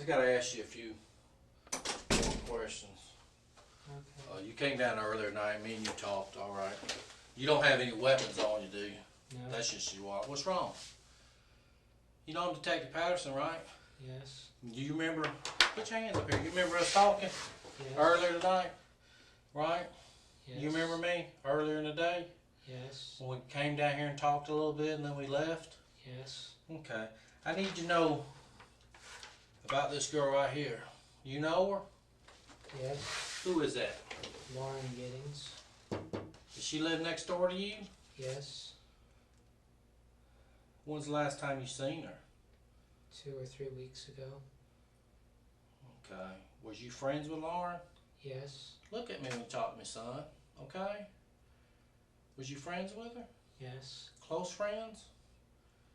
just got to ask you a few more questions. Okay. You came down earlier tonight, me and you talked, all right. You don't have any weapons on you, do you? No. That's just your wallet. What's wrong? You know I'm Detective Patterson, right? Yes. Do you remember, put your hands up here, you remember us talking Yes. earlier tonight, right? Yes. You remember me earlier in the day? Yes. When we came down here and talked a little bit and then we left? Yes. Okay. I need to know about this girl right here. You know her? Yes. Who is that? Lauren Giddings. Does she live next door to you? Yes. When's the last time you seen her? 2 or 3 weeks ago. Okay. Was you friends with Lauren? Yes. Look at me when you talk to me, son. Okay? Was you friends with her? Yes. Close friends?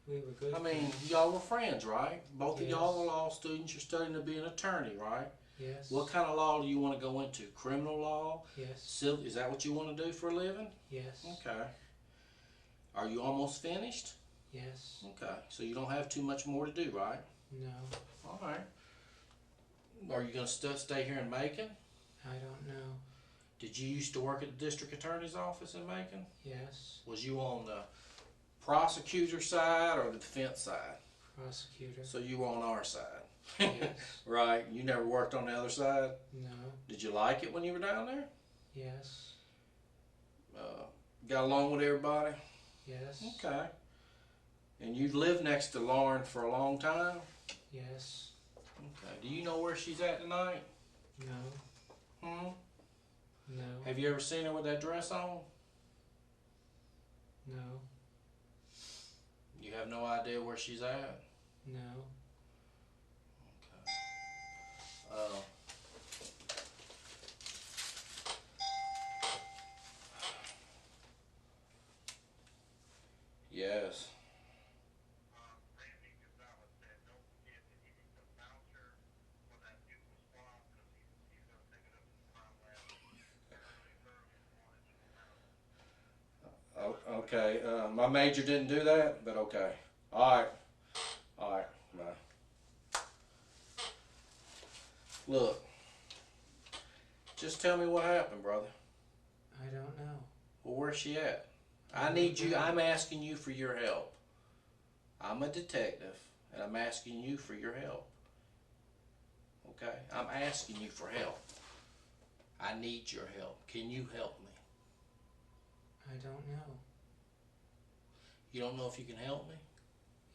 We were good. I mean, y'all were friends, right? Both of Yes. y'all are law students. You're studying to be an attorney, right? Yes. What kind of law do you want to go into? Criminal law? Yes. Civil? Is that what you want to do for a living? Yes. Okay. Are you almost finished? Yes. Okay. So you don't have too much more to do, right? No. All right. Are you going to stay here in Macon? I don't know. Did you used to work at the district attorney's office in Macon? Yes. Was you on the prosecutor side or the defense side? Prosecutor. So you were on our side. Yes. Right. You never worked on the other side? No. Did you like it when you were down there? Yes. Got along with everybody? Yes. Okay. And you've lived next to Lauren for a long time? Yes. Okay. Do you know where she's at tonight? No. Hmm? No. Have you ever seen her with that dress on? No. You have no idea where she's at? No. Okay. Yes. Okay, my major didn't do that, but okay. Alright. Alright, bye. Look, just tell me what happened, brother. I don't know. Well, where's she at? I'm asking you for your help. I'm a detective, and I'm asking you for your help. Okay? I'm asking you for help. I need your help. Can you help me? I don't know. You don't know if you can help me?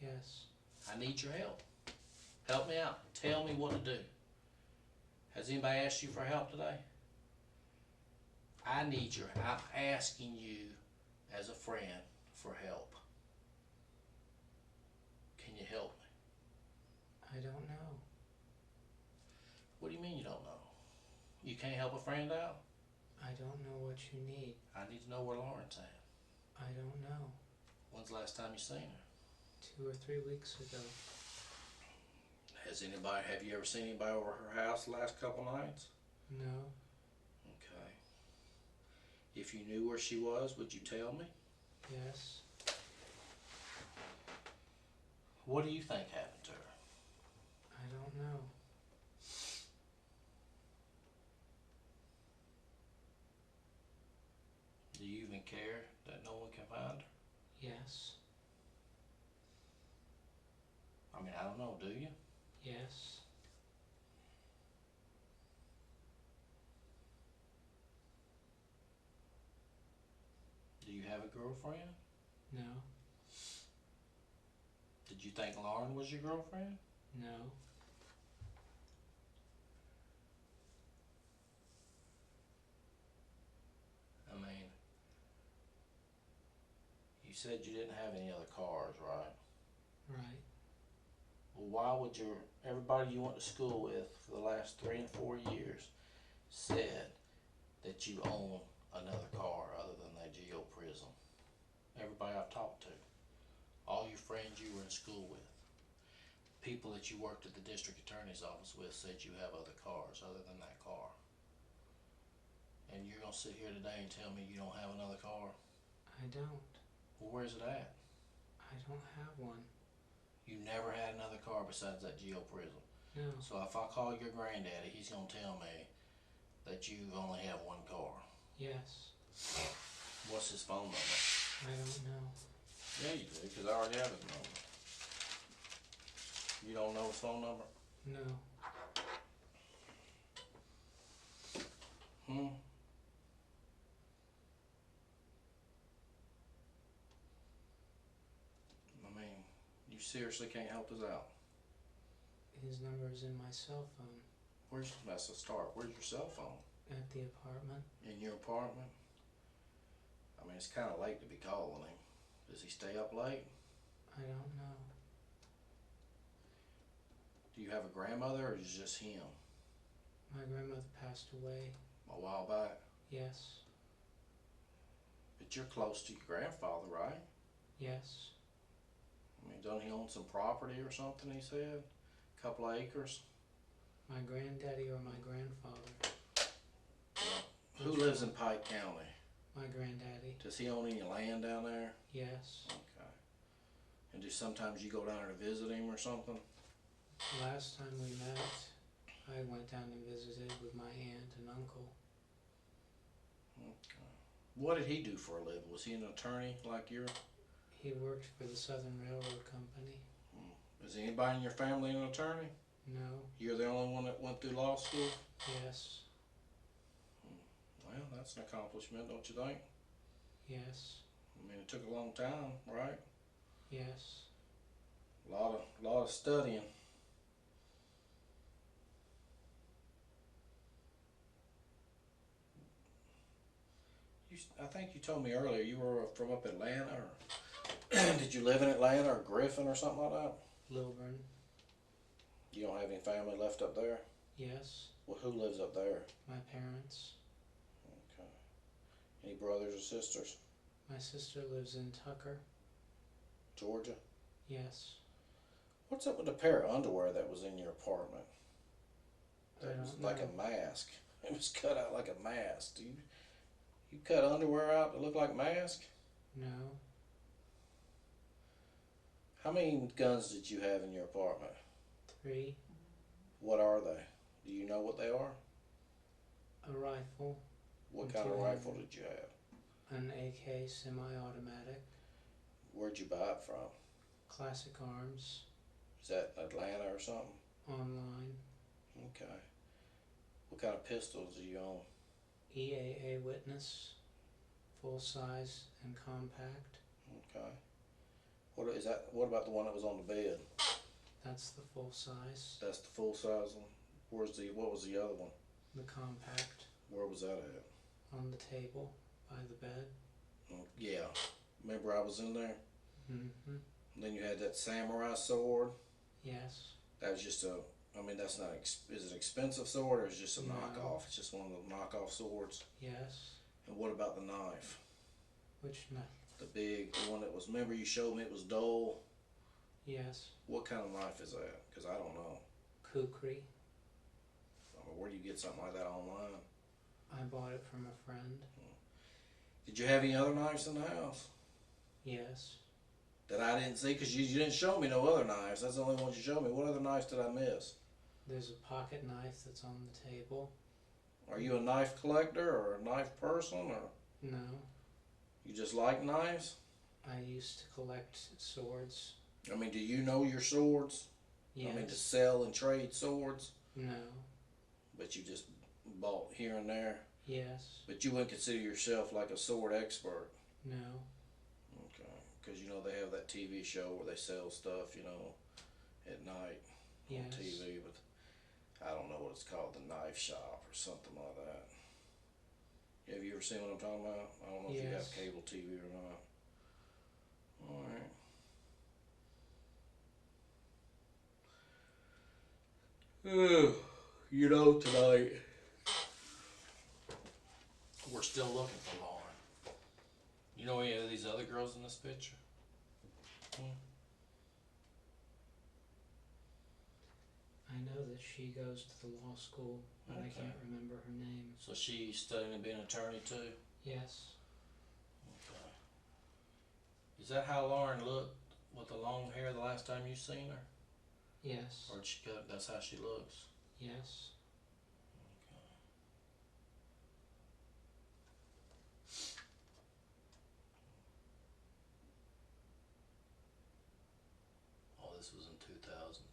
Yes. I need your help. Help me out. Tell me what to do. Has anybody asked you for help today? I'm asking you as a friend for help. Can you help me? I don't know. What do you mean you don't know? You can't help a friend out? I don't know what you need. I need to know where Lauren's at. I don't know. When's the last time you seen her? 2 or 3 weeks ago. Have you ever seen anybody over her house the last couple nights? No. Okay. If you knew where she was, would you tell me? Yes. What do you think happened to her? I don't know. Do you even care that no one can find her? Yes. I mean, I don't know, do you? Yes. Do you have a girlfriend? No. Did you think Lauren was your girlfriend? No. I mean, you said you didn't have any other cars, right? Right. Well, why would everybody you went to school with for the last 3 and 4 years said that you own another car other than that Geo Prism? Everybody I've talked to, all your friends you were in school with, people that you worked at the district attorney's office with said you have other cars other than that car. And you're going to sit here today and tell me you don't have another car? I don't. Well, where's it at? I don't have one. You never had another car besides that Geo Prism. No. So if I call your granddaddy, he's gonna tell me that you only have one car. Yes. What's his phone number? I don't know. Yeah, you do, because I already have his number. You don't know his phone number? No. Hmm? I mean, you seriously can't help us out. His number is in my cell phone. That's a start. Where's your cell phone? At the apartment. In your apartment? I mean, it's kind of late to be calling him. Does he stay up late? I don't know. Do you have a grandmother, or is it just him? My grandmother passed away. A while back? Yes. But you're close to your grandfather, right? Yes. I mean, don't he own some property or something, he said? A couple of acres? My granddaddy or my grandfather? Who lives in Pike County? My granddaddy. Does he own any land down there? Yes. Okay. And do sometimes you go down there to visit him or something? Last time we met, I went down and visited with my aunt and uncle. Okay. What did he do for a living? Was he an attorney like you? He worked for the Southern Railroad Company. Is anybody in your family an attorney? No. You're the only one that went through law school? Yes. Well, that's an accomplishment, don't you think? Yes. I mean, it took a long time, right? Yes. A lot of studying. I think you told me earlier you were from up Atlanta, or did you live in Atlanta or Griffin or something like that? Lilburn. You don't have any family left up there? Yes. Well, who lives up there? My parents. Okay. Any brothers or sisters? My sister lives in Tucker. Georgia? Yes. What's up with the pair of underwear that was in your apartment? That was like a mask. It was cut out like a mask. You cut underwear out to look like a mask? No. How many guns did you have in your apartment? 3. What are they? Do you know what they are? A rifle. What kind of rifle did you have? An AK semi-automatic. Where'd you buy it from? Classic Arms. Is that Atlanta or something? Online. Okay. What kind of pistols do you own? EAA Witness. Full size and compact. Okay. What about the one that was on the bed? That's the full size. That's the full size one. What was the other one? The compact. Where was that at? On the table by the bed. Yeah. Remember I was in there? Mm-hmm. And then you had that samurai sword. Yes. That was just that's not, is it an expensive sword, or is it just a No. knockoff? It's just one of the knockoff swords. Yes. And what about the knife? Which knife? The one that was, remember you showed me it was dull? Yes. What kind of knife is that? Because I don't know. Kukri. I mean, where do you get something like that online? I bought it from a friend. Did you have any other knives in the house? Yes. That I didn't see? Because you didn't show me no other knives. That's the only ones you showed me. What other knives did I miss? There's a pocket knife that's on the table. Are you a knife collector or a knife person, or No. you just like knives? I used to collect swords. I mean, do you know your swords? Yes. I mean, to sell and trade swords? No. But you just bought here and there? Yes. But you wouldn't consider yourself like a sword expert? No. Okay. Because, they have that TV show where they sell stuff, at night Yes. on TV, but I don't know what it's called, the knife shop or something like that. Have you ever seen what I'm talking about? I don't know if you have Yes. cable TV or not. Alright. Tonight we're still looking for Lauren. You know any of these other girls in this picture? I know that she goes to the law school, but I can't remember her name. So she's studying to be an attorney too? Yes. Okay. Is that how Lauren looked with the long hair the last time you seen her? Yes. Or she got, that's how she looks? Yes. Oh, this was in 2010.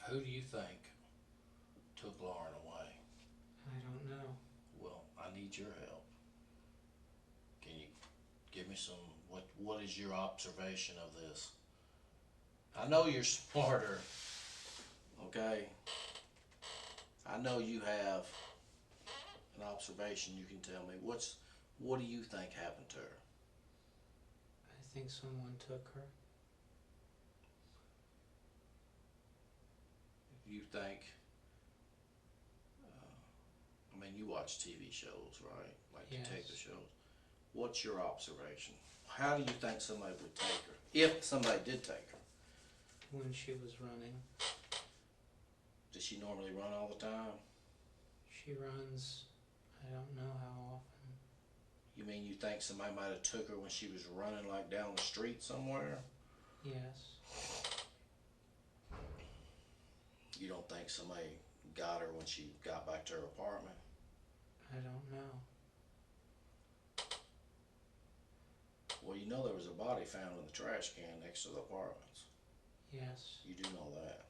Who do you think took Lauren away? I don't know. Well, I need your help. Can you give me some, what is your observation of this? I know you're smarter, okay? I know you have an observation you can tell me. What do you think happened to her? I think someone took her. You think, I mean, you watch TV shows, right? Like Yes. detective shows. What's your observation? How do you think somebody would take her? If somebody did take her. When she was running. Does she normally run all the time? She runs, I don't know how often. You mean you think somebody might have took her when she was running like down the street somewhere? Yes. You don't think somebody got her when she got back to her apartment? I don't know. Well, you know there was a body found in the trash can next to the apartments. Yes. You do know that.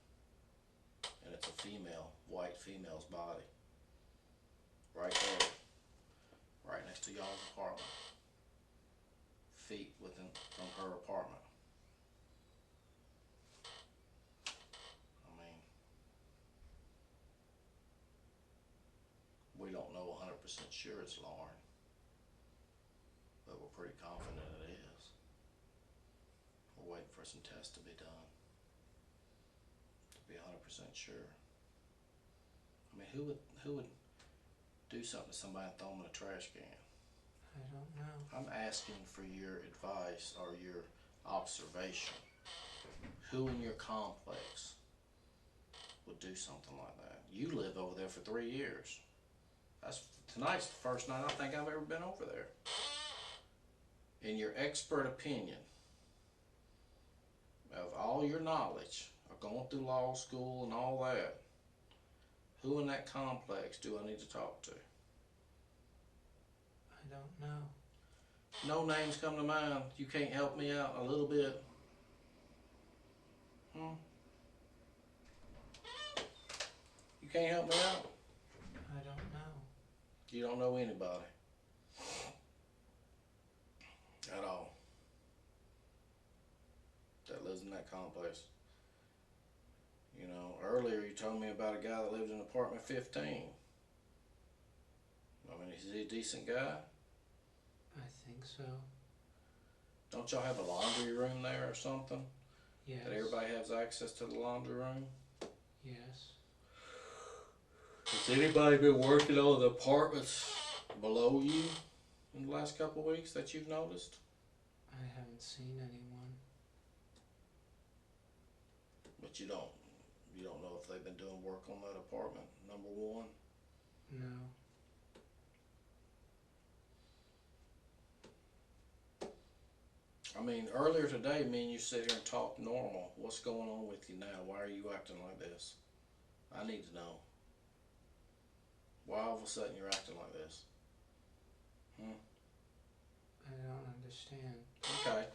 And it's a female, white female's body. Right there. Right next to y'all's apartment. Feet within from her apartment. I mean, we don't know 100% sure it's Lauren, but we're pretty confident it is. We're waiting for some tests to be done to be 100% sure. I mean, who would do something to somebody and throw them in a trash can? I don't know. I'm asking for your advice or your observation. Who in your complex would do something like that? You lived over there for 3 years. Tonight's the first night I think I've ever been over there. In your expert opinion, of all your knowledge of going through law school and all that, who in that complex do I need to talk to? I don't know. No names come to mind. You can't help me out a little bit? You can't help me out? I don't know. You don't know anybody at all that lives in that complex. You know, earlier you told me about a guy that lived in apartment 15. I mean, is he a decent guy? I think so. Don't y'all have a laundry room there or something? Yes. That everybody has access to the laundry room? Yes. Has anybody been working on the apartments below you in the last couple of weeks that you've noticed? I haven't seen anyone. But you don't know if they've been doing work on that apartment, number one? No. I mean, earlier today, me and you sit here and talk normal. What's going on with you now? Why are you acting like this? I need to know. Why all of a sudden you're acting like this? I don't understand. Okay.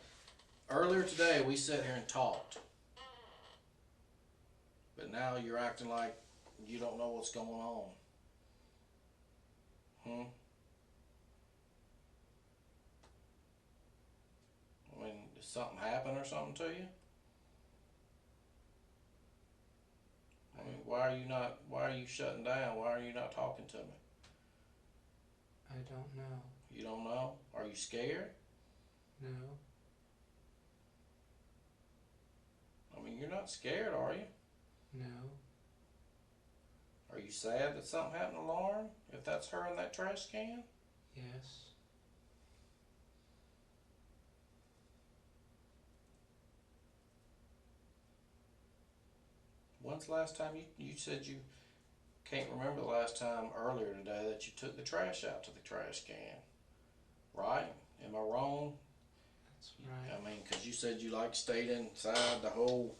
Earlier today, we sat here and talked. But now you're acting like you don't know what's going on. I mean, did something happen or something to you? I mean, why are you shutting down? Why are you not talking to me? I don't know. You don't know? Are you scared? No. I mean, you're not scared, are you? No. Are you sad that something happened to Lauren? If that's her in that trash can? Yes. When's the last time you said you can't remember the last time earlier today that you took the trash out to the trash can? Right? Am I wrong? That's right. I mean, 'cause you said you like stayed inside the whole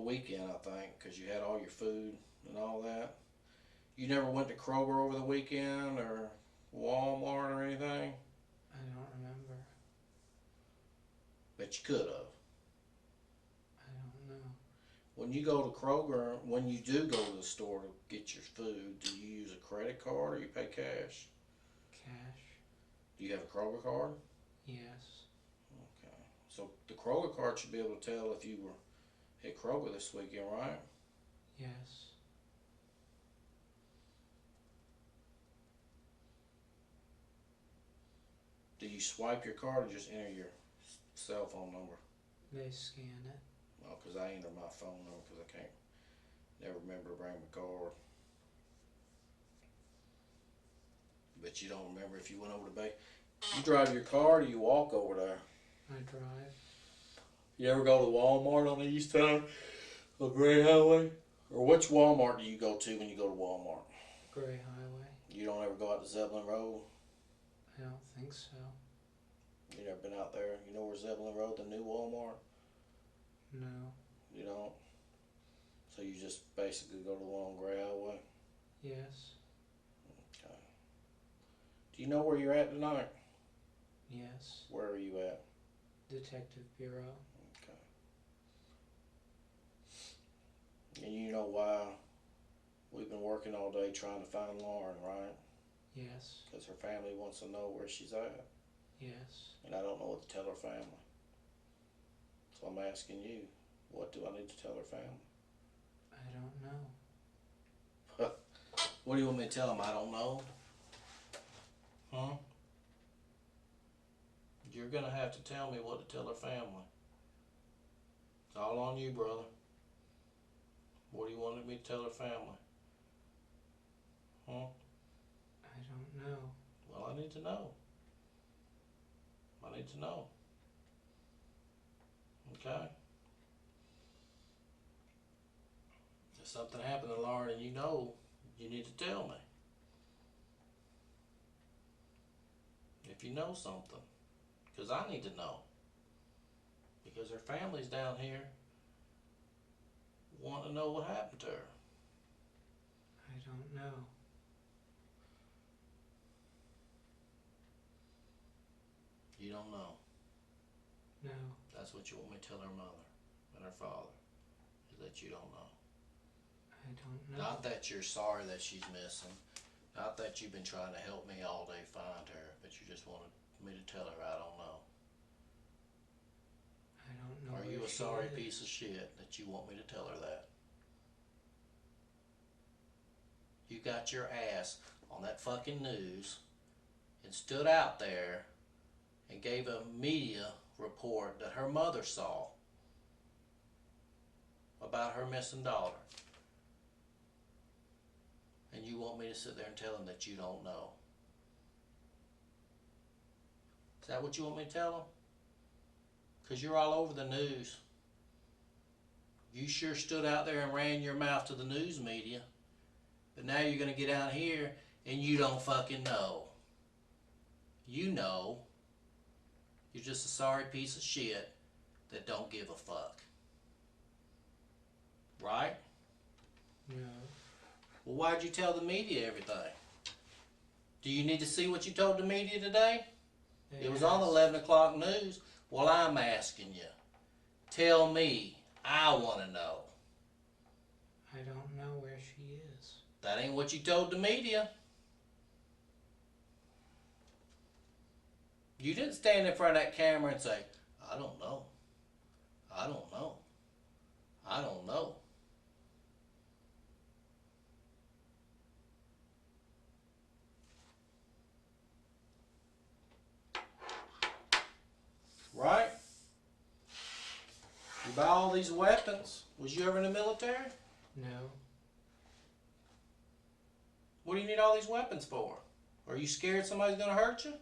weekend, I think, 'cause you had all your food and all that. You never went to Kroger over the weekend or Walmart or anything? I don't remember. Bet you could have. I don't know. When you go to Kroger, when you do go to the store to get your food, do you use a credit card or you pay cash? Cash? Do you have a Kroger card? Yes. Okay. So the Kroger card should be able to tell if you were at Kroger this weekend, right? Yes. Do you swipe your card or just enter your cell phone number? They scan it. Oh, 'cause I enter my phone number 'cause I can't never remember to bring my card. But you don't remember if you went over to Bay. You drive your car or you walk over there? I drive. You ever go to Walmart on the east side of Gray Highway? Or which Walmart do you go to when you go to Walmart? Gray Highway. You don't ever go out to Zeppelin Road? I don't think so. You never been out there? You know where Zeppelin Road, the new Walmart? No. You don't? So you just basically go to the one on Gray Highway? Yes. Okay. Do you know where you're at tonight? Yes. Where are you at? Detective Bureau. Okay. And you know why we've been working all day trying to find Lauren, right? Yes. Because her family wants to know where she's at. Yes. And I don't know what to tell her family. So I'm asking you, what do I need to tell her family? I don't know. What do you want me to tell them? I don't know? Huh? You're gonna have to tell me what to tell her family. It's all on you, brother. What do you want me to tell her family? Huh? I don't know. Well, I need to know. I need to know. Okay? If something happened to Lauren and you know, you need to tell me. If you know something. Because I need to know. Because her family's down here wanting to know what happened to her. I don't know. You don't know. No. That's what you want me to tell her mother and her father. Is that you don't know. I don't know. Not that you're sorry that she's missing. Not that you've been trying to help me all day find her. But you just wanted me to tell her I don't know. I don't know. Are where you a she sorry is. piece of shit that you want me to tell her that? You got your ass on that fucking news and stood out there and gave a media report that her mother saw about her missing daughter. And you want me to sit there and tell them that you don't know? Is that what you want me to tell them? Because you're all over the news. You sure stood out there and ran your mouth to the news media. But now you're going to get out here and you don't fucking know. You know. You're just a sorry piece of shit that don't give a fuck. Right? No. Well, why'd you tell the media everything? Do you need to see what you told the media today? They It was on the asked. 11 o'clock news. Well, I'm asking you. Tell me. I want to know. I don't know where she is. That ain't what you told the media. You didn't stand in front of that camera and say, I don't know. I don't know. I don't know. Right? You buy all these weapons. Was you ever in the military? No. What do you need all these weapons for? Are you scared somebody's going to hurt you?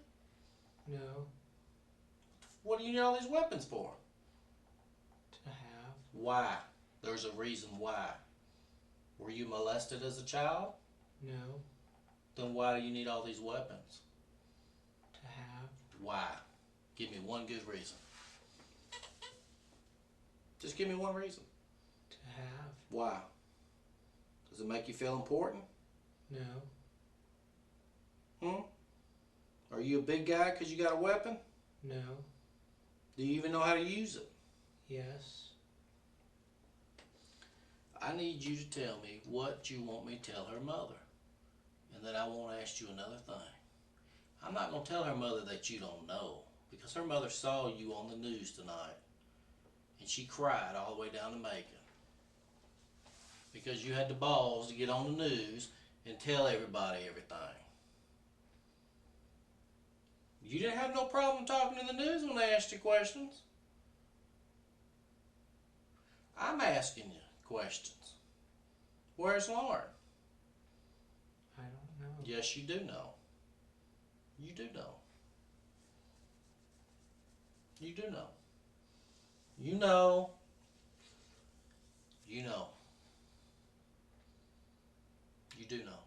No. What do you need all these weapons for? To have. Why? There's a reason why. Were you molested as a child? No. Then why do you need all these weapons? To have. Why? Give me one good reason. Just give me one reason. To have. Why? Does it make you feel important? No. Are you a big guy because you got a weapon? No. Do you even know how to use it? Yes. I need you to tell me what you want me to tell her mother. And then I won't ask you another thing. I'm not going to tell her mother that you don't know, because her mother saw you on the news tonight. And she cried all the way down to Macon. Because you had the balls to get on the news and tell everybody everything. You didn't have no problem talking to the news when they asked you questions. I'm asking you questions. Where's Lauren? I don't know. Yes, you do know. You do know. You do know. You know. You know. You do know.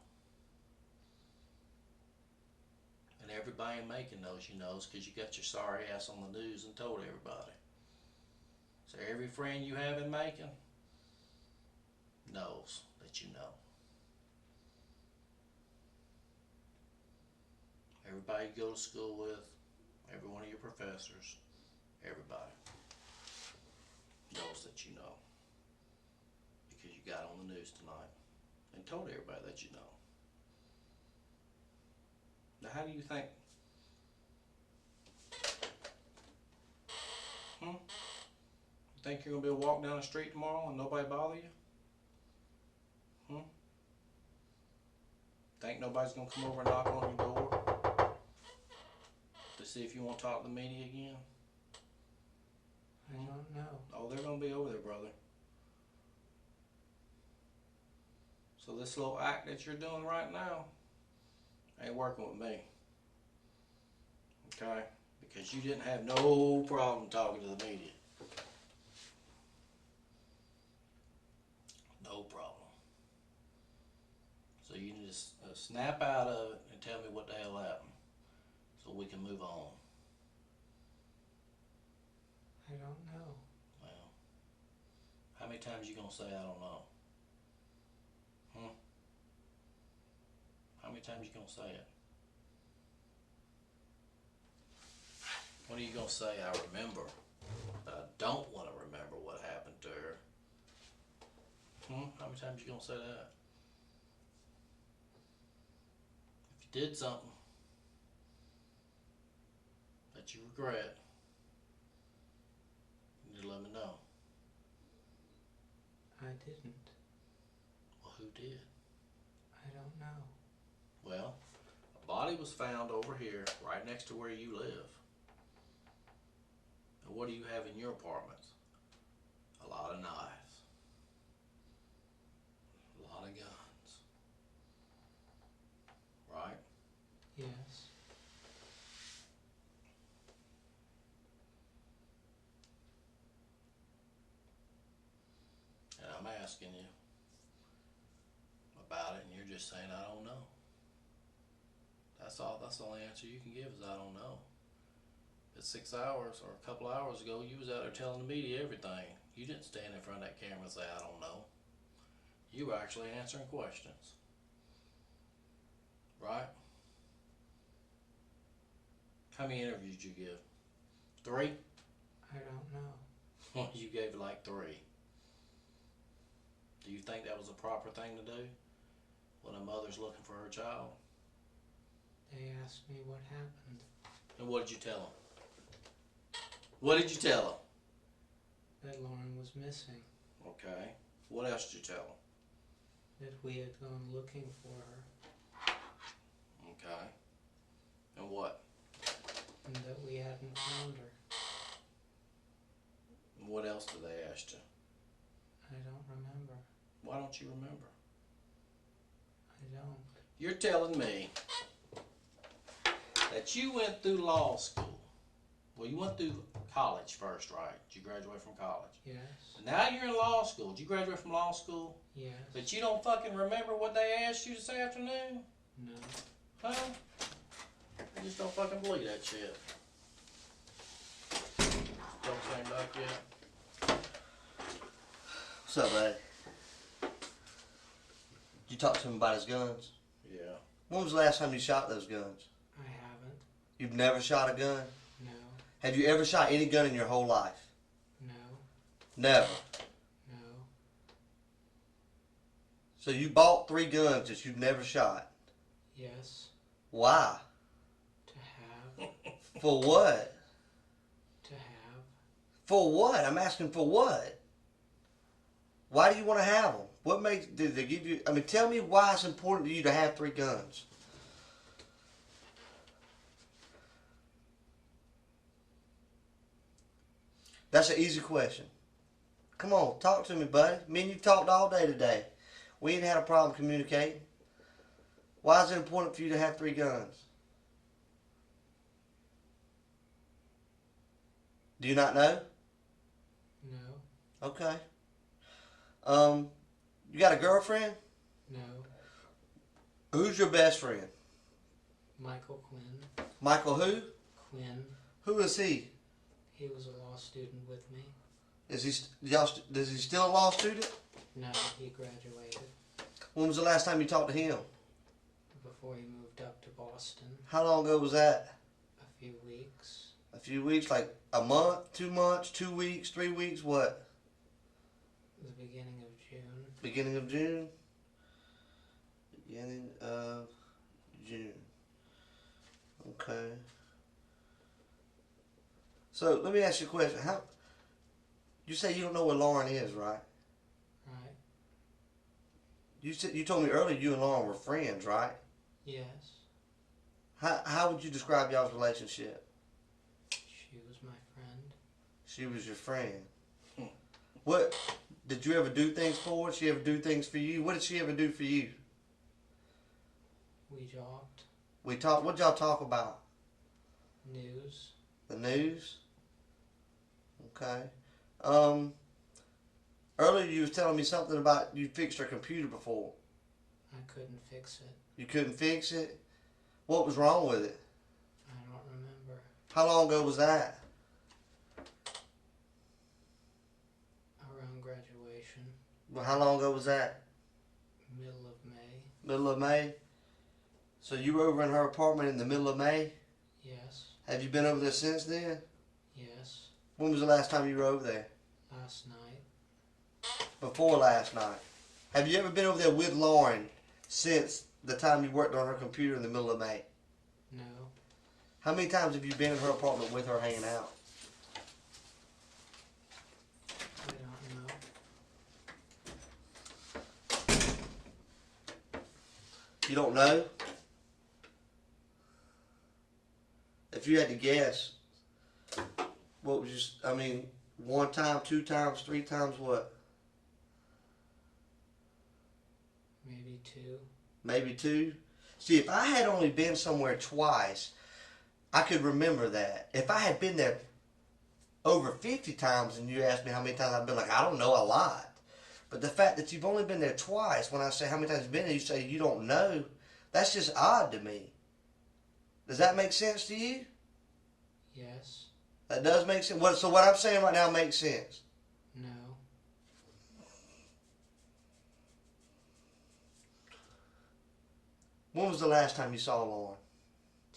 And everybody in Macon knows you knows because you got your sorry ass on the news and told everybody. So every friend you have in Macon knows that you know. Everybody you go to school with, every one of your professors, everybody knows that you know. Because you got on the news tonight and told everybody that you know. Now how do you think? You think you're going to be able to walk down the street tomorrow and nobody bother you? Think nobody's going to come over and knock on your door to see if you want to talk to the media again? I don't know. Oh, they're going to be over there, brother. So this little act that you're doing right now ain't working with me. Okay? Because you didn't have no problem talking to the media. No problem. So you need to snap out of it and tell me what the hell happened so we can move on. I don't know. Well, how many times you gonna say I don't know? How many times you gonna say it? When are you gonna say I remember, but I don't want to remember what happened to her? How many times you gonna say that? If you did something that you regret, you need to let me know. I didn't. Well, who did? I don't know. Well, a body was found over here, right next to where you live. And what do you have in your apartments? A lot of knives. A lot of guns. Right? Yes. And I'm asking you about it, and you're just saying, I don't know. That's all. That's the only answer you can give is I don't know. But 6 hours or a couple hours ago, you was out there telling the media everything. You didn't stand in front of that camera and say, I don't know. You were actually answering questions. Right? How many interviews did you give? 3? I don't know. Well, you gave like 3. Do you think that was a proper thing to do when a mother's looking for her child? They asked me what happened. And what did you tell them? What did you tell them? That Lauren was missing. Okay. What else did you tell them? That we had gone looking for her. Okay. And what? And that we hadn't found her. And what else did they ask you? I don't remember. Why don't you remember? I don't. You're telling me that you went through law school Well, you went through college first, right? Did you graduate from college? Yes. Now you're in law school. Did you graduate from law school? Yes. But you don't fucking remember what they asked you this afternoon? No. Huh? I just don't fucking believe that shit. Don't came back yet? What's up, buddy? Did you talk to him about his guns? Yeah. When was the last time you shot those guns? I haven't. You've never shot a gun? No. Have you ever shot any gun in your whole life? No. Never. No. So you bought 3 guns that you've never shot? Yes. Why? To have. For what? To have. For what? I'm asking for what? Why do you want to have them? What makes, did they give you, I mean, tell me why it's important to you to have 3 guns. That's an easy question. Come on, talk to me, buddy. Me and you talked all day today. We ain't had a problem communicating. Why is it important for you to have 3 guns? Do you not know? No. Okay. You got a girlfriend? No. Who's your best friend? Michael Quinn. Michael who? Quinn. Who is he? He was a law student with me. Is he is he still a law student? No, he graduated When was the last time you talked to him? before he moved up to Boston. How long ago was that? A few weeks. A few weeks, like a month, 2 months, 2 weeks, 3 weeks, what? The beginning of June. Beginning of June? Beginning of June. Okay. So let me ask you a question. You say you don't know where Lauren is, right? Right? You told me earlier you and Lauren were friends, right? Yes. How would you describe y'all's relationship? She was my friend. She was your friend. What did you ever do things for her? Did she ever do things for you? What did she ever do for you? We talked. We talked. What y'all talk about? News. The news. Okay. Earlier you was telling me something about you fixed her computer before. I couldn't fix it. You couldn't fix it? What was wrong with it? I don't remember. How long ago was that? Around graduation. Well, how long ago was that? Middle of May. Middle of May? So you were over in her apartment in the middle of May? Yes. Have you been over there since then? Yes. When was the last time you were over there? Last night. Before last night. Have you ever been over there with Lauren since the time you worked on her computer in the middle of May? No. How many times have you been in her apartment with her hanging out? I don't know. You don't know? If you had to guess, what was just, I mean, 1 time, 2 times, 3 times, what? Maybe 2. Maybe 2? See, if I had only been somewhere twice, I could remember that. If I had been there over 50 times and you asked me how many times I've been, like, I don't know, a lot. But the fact that you've only been there twice, when I say how many times you've been there, you say you don't know, that's just odd to me. Does that make sense to you? Yes. That does make sense. So what I'm saying right now makes sense. No. When was the last time you saw Lauren?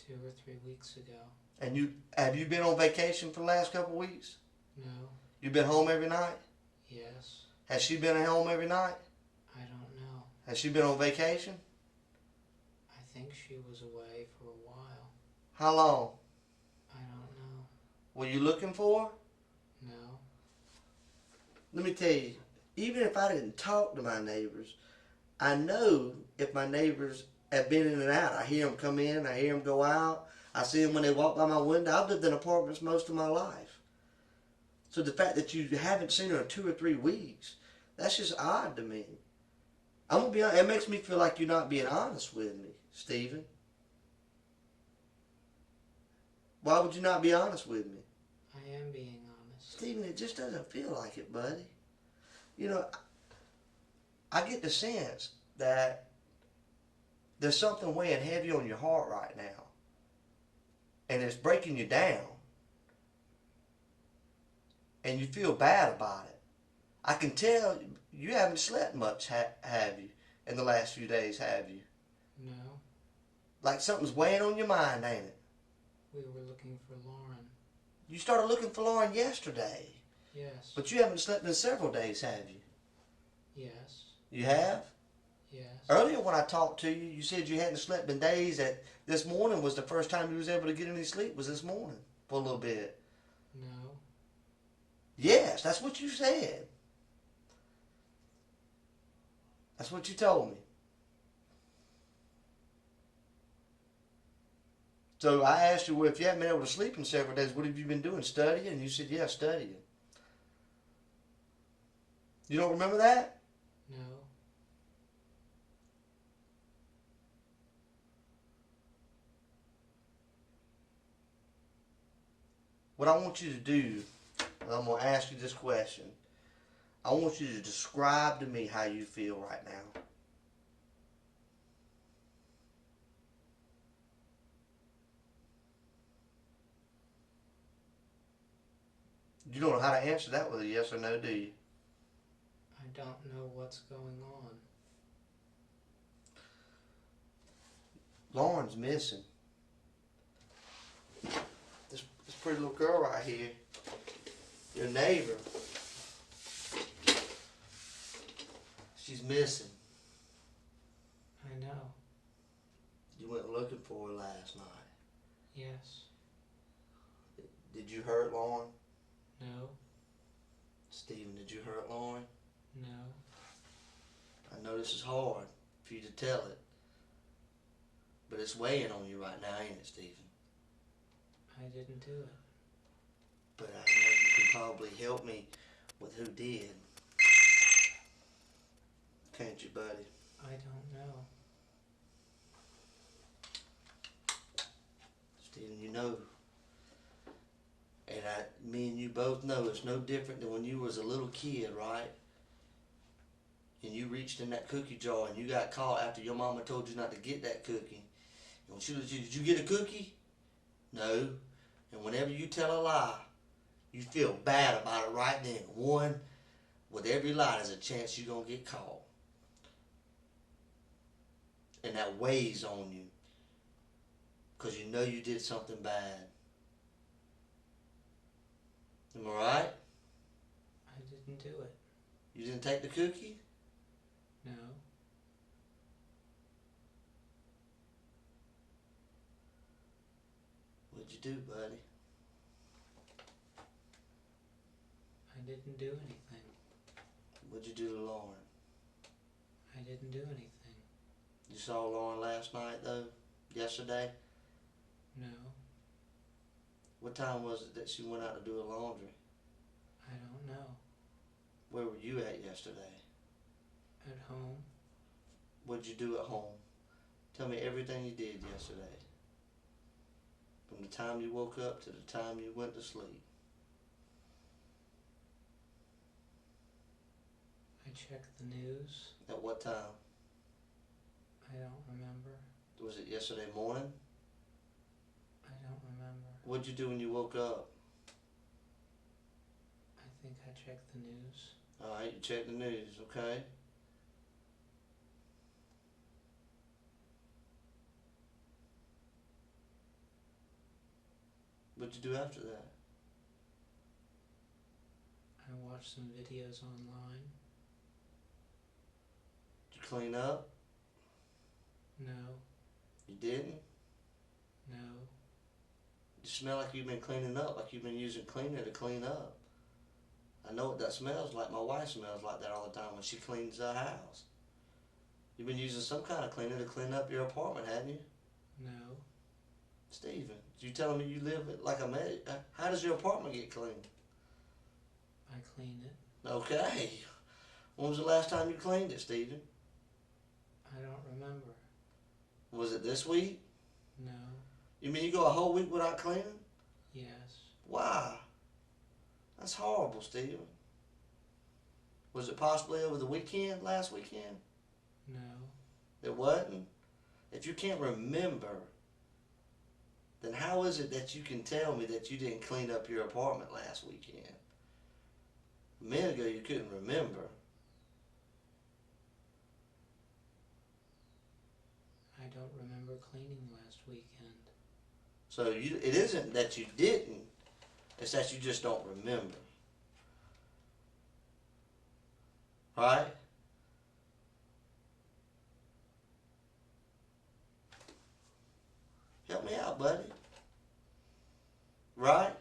2 or 3 weeks ago. And have you been on vacation for the last couple of weeks? No. You been home every night? Yes. Has she been at home every night? I don't know. Has she been on vacation? I think she was away for a while. How long? I don't know. Were you looking for her? No. Let me tell you, even if I didn't talk to my neighbors, I know if my neighbors have been in and out. I hear them come in, I hear them go out. I see them when they walk by my window. I've lived in apartments most of my life. So the fact that you haven't seen her in 2 or 3 weeks, that's just odd to me. I'm going to be honest, it makes me feel like you're not being honest with me, Stephen. Why would you not be honest with me? am being honest. Stephen, it just doesn't feel like it, buddy. You know, I get the sense that there's something weighing heavy on your heart right now. And it's breaking you down. And you feel bad about it. I can tell you haven't slept much, have you? In the last few days, have you? No. Like something's weighing on your mind, ain't it? We were looking for Lauren. You started looking for Lauren yesterday. Yes. But you haven't slept in several days, have you? Yes. You have? Yes. Earlier when I talked to you, you said you hadn't slept in days. That this morning was the first time you was able to get any sleep, was this morning for a little bit. No. Yes, that's what you said. That's what you told me. So I asked you, well, if you haven't been able to sleep in several days, what have you been doing? Studying? And you said, yeah, studying. You don't remember that? No. What I want you to do, and I'm going to ask you this question. I want you to describe to me how you feel right now. You don't know how to answer that with a yes or no, do you? I don't know what's going on. Lauren's missing. This pretty little girl right here, your neighbor, she's missing. I know. You went looking for her last night. Yes. Did you hurt Lauren? No. Stephen, did you hurt Lauren? No. I know this is hard for you to tell it, but it's weighing on you right now, ain't it, Stephen? I didn't do it. But I know you can probably help me with who did. Can't you, buddy? I don't know. Stephen, you know, and me and you both know it's no different than when you was a little kid, right? And you reached in that cookie jar and you got caught after your mama told you not to get that cookie. And when she was, did you get a cookie? No. And whenever you tell a lie, you feel bad about it right then. One, with every lie, there's a chance you're going to get caught. And that weighs on you. Because you know you did something bad. Am I right? I didn't do it. You didn't take the cookie? No. What'd you do, buddy? I didn't do anything. What'd you do to Lauren? I didn't do anything. You saw Lauren last night, though? Yesterday? No. What time was it that she went out to do her laundry? I don't know. Where were you at yesterday? At home. What'd you do at home? Tell me everything you did yesterday. From the time you woke up to the time you went to sleep. I checked the news. At what time? I don't remember. Was it yesterday morning? I don't remember. What'd you do when you woke up? I think I checked the news. Alright, you checked the news, okay? What'd you do after that? I watched some videos online. Did you clean up? No. You didn't? No. You smell like you've been cleaning up, like you've been using cleaner to clean up. I know what that smells like. My wife smells like that all the time when she cleans the house. You've been using some kind of cleaner to clean up your apartment, hadn't you? No. Stephen, you telling me you live like a man? How does your apartment get cleaned? I clean it. Okay. When was the last time you cleaned it, Stephen? I don't remember. Was it this week? No. You mean you go a whole week without cleaning? Yes. Why? That's horrible, Stephen. Was it possibly over the weekend, last weekend? No. It wasn't? If you can't remember, then how is it that you can tell me that you didn't clean up your apartment last weekend? A minute ago you couldn't remember. I don't remember cleaning last weekend. So it isn't that you didn't, it's that you just don't remember. Right? Help me out, buddy. Right?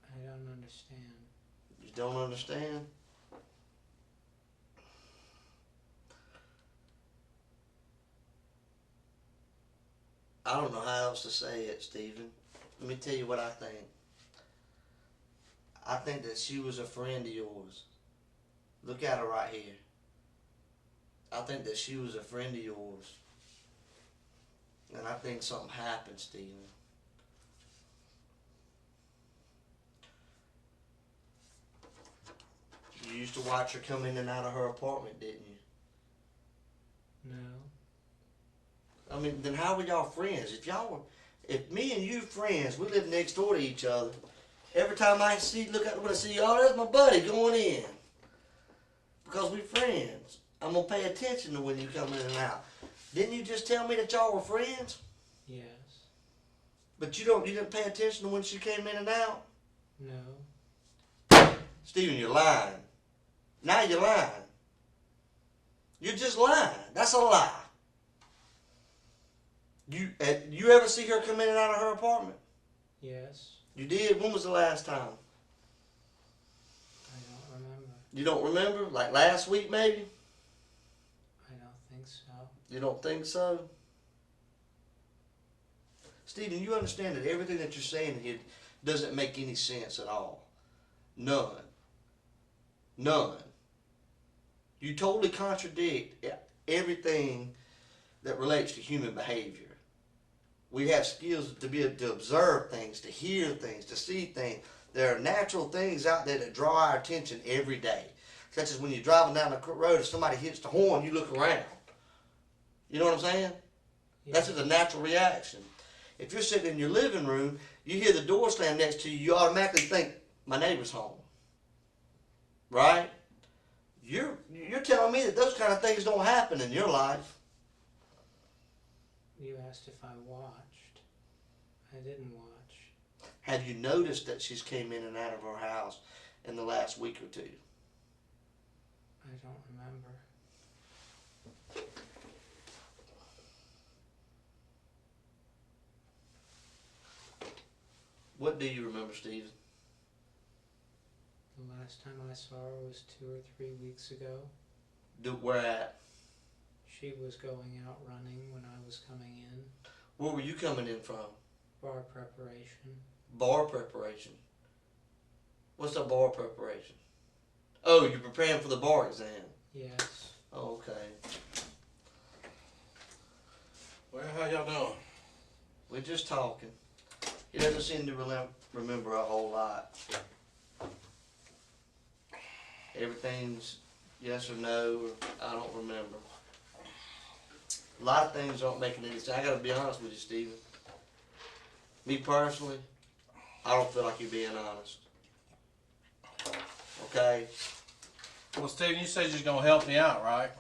I don't understand. You don't understand? I don't know how else to say it, Stephen. Let me tell you what I think. I think that she was a friend of yours. Look at her right here. I think that she was a friend of yours. And I think something happened, Stephen. You used to watch her come in and out of her apartment, didn't you? No. I mean, then how were y'all friends? If me and you friends, we live next door to each other. Every time I look out the window and see, oh, there's my buddy going in. Because we friends. I'm going to pay attention to when you come in and out. Didn't you just tell me that y'all were friends? Yes. But you didn't pay attention to when she came in and out? No. Stephen, you're lying. Now you're lying. You're just lying. That's a lie. You ever see her come in and out of her apartment? Yes. You did? When was the last time? I don't remember. You don't remember? Like last week maybe? I don't think so. You don't think so? Stephen, you understand that everything that you're saying here doesn't make any sense at all. None. None. You totally contradict everything that relates to human behavior. We have skills to be able to observe things, to hear things, to see things. There are natural things out there that draw our attention every day. Such as when you're driving down the road and somebody hits the horn, you look around. You know what I'm saying? Yeah. That's just a natural reaction. If you're sitting in your living room, you hear the door slam next to you, you automatically think, my neighbor's home. Right? You're telling me that those kind of things don't happen in your life. You asked if I watched. I didn't watch. Have you noticed that she's came in and out of her house in the last week or two? I don't remember. What do you remember, Stephen? The last time I saw her was 2 or 3 weeks ago. Where at? She was going out running when I was coming in. Where were you coming in from? Bar preparation. Bar preparation. What's a bar preparation? Oh, you're preparing for the bar exam. Yes. Oh, okay. Well, how y'all doing? We're just talking. He doesn't seem to remember a whole lot. Everything's yes or no, or I don't remember. A lot of things aren't making any sense. I gotta be honest with you, Stephen. Me personally, I don't feel like you're being honest. Okay? Well, Stephen, you said you're going to help me out, right?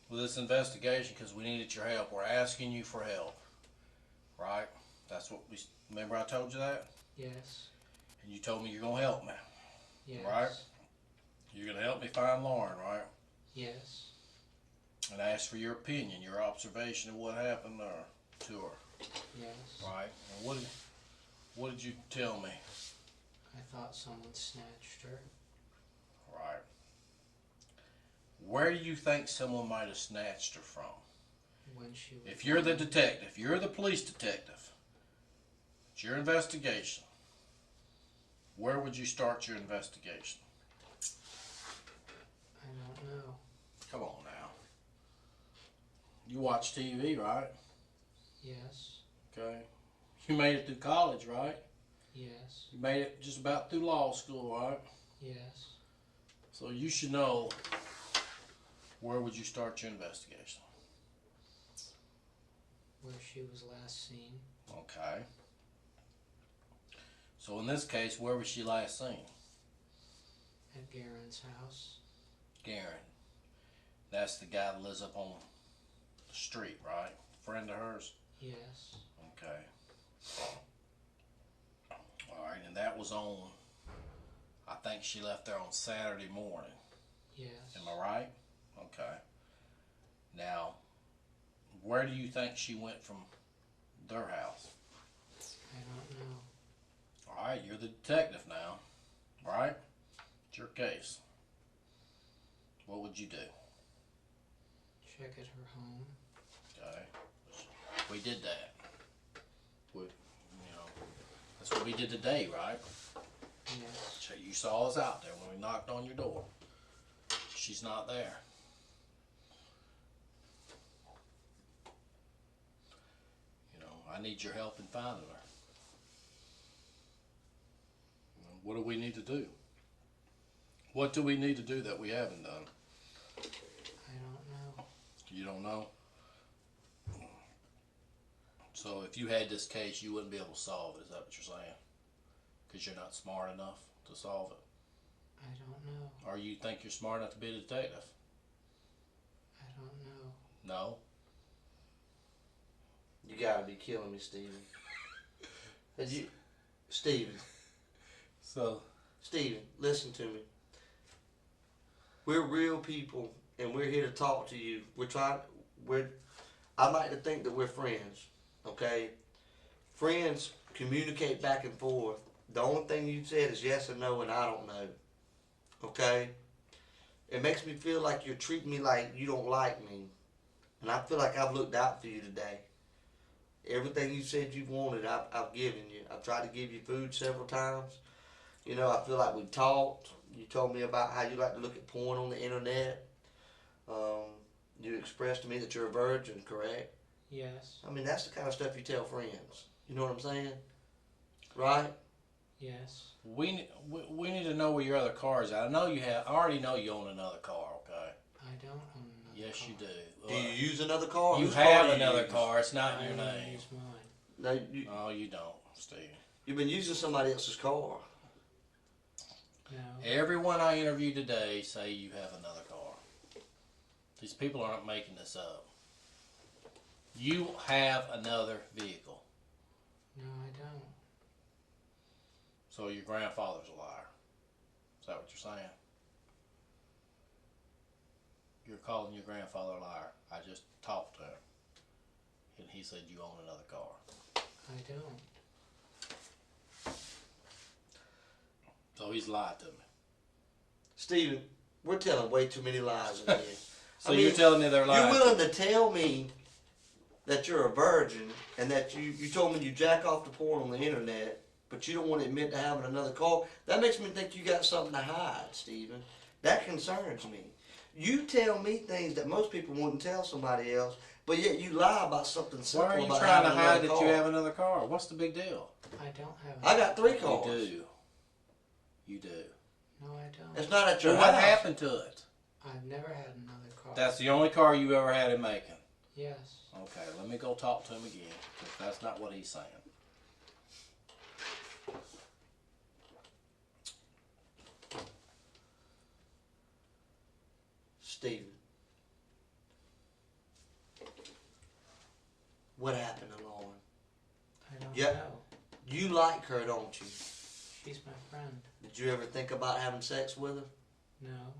With this investigation, because we needed your help. We're asking you for help. Right? That's what we... Remember I told you that? Yes. And you told me you're going to help me. Yes. Right? You're going to help me find Lauren, right? Yes. And ask for your opinion, your observation of what happened to her. Yes. Right? And what did you tell me? I thought someone snatched her. Right. Where do you think someone might have snatched her from? When she was... If you're the detective, you're the police detective, it's your investigation, where would you start your investigation? I don't know. Come on now. You watch TV, right? Yes. Okay. You made it through college, right? Yes. You made it just about through law school, right? Yes. So you should know, where would you start your investigation? Where she was last seen. Okay. So in this case, where was she last seen? At Garen's house. Garen. That's the guy that lives up on the street, right? Friend of hers? Yes. Okay. Alright, and that was on, I think she left there on Saturday morning. Yes. Am I right? Okay. Now, where do you think she went from their house? I don't know. Alright, you're the detective now. Right? It's your case. What would you do? Check at her home. Okay. We did that. That's what we did today, right? Yes. So you saw us out there when we knocked on your door. She's not there. I need your help in finding her. What do we need to do? What do we need to do that we haven't done? I don't know. You don't know? So if you had this case, you wouldn't be able to solve it. Is that what you're saying? Because you're not smart enough to solve it? I don't know. Or you think you're smart enough to be a detective? I don't know. No? You gotta be killing me, Steven. Steven, Steven, listen to me. We're real people, and we're here to talk to you. I'd like to think that we're friends, okay? Friends communicate back and forth. The only thing you said is yes or no, and I don't know, okay? It makes me feel like you're treating me like you don't like me, and I feel like I've looked out for you today. Everything you said you wanted, I've given you. I've tried to give you food several times. I feel like we talked. You told me about how you like to look at porn on the internet. You expressed to me that you're a virgin, correct? Yes. I mean, that's the kind of stuff you tell friends. You know what I'm saying? Right? Yes. We need to know where your other car is at. I already know you own another car, okay? I don't own another Yes, car. you do. Do you use another car? You Whose have car do you another use? car. It's not in I your don't name. use mine. No, No, you don't, Steve. you've been using somebody else's car. No. Everyone I interviewed today say you have another car. These people aren't making this up. You have another vehicle. No, I don't. So your grandfather's a liar. Is that what you're saying? You're calling your grandfather a liar. I just talked to him, and he said you own another car. I don't. So he's lied to me. Steven, we're telling way too many lies in here. So you're telling me they're lying? You're willing to tell me that you're a virgin and that you told me you jack off the porn on the internet, but you don't want to admit to having another car. That makes me think you got something to hide, Steven. That concerns me. You tell me things that most people wouldn't tell somebody else, but yet you lie about something simple. Why are you about trying to having hide another that car. you have another car? What's the big deal? I don't have I got 3 cars. You do. You do. No, I don't. It's not at your Well, house. what happened to it? I've never had another car. That's the only car you ever had in Macon. Yes. Okay, let me go talk to him again, because that's not what he's saying. Steven, what happened to Lauren? I don't Yeah. know. You like her, don't you? She's my friend. Did you ever think about having sex with her? No.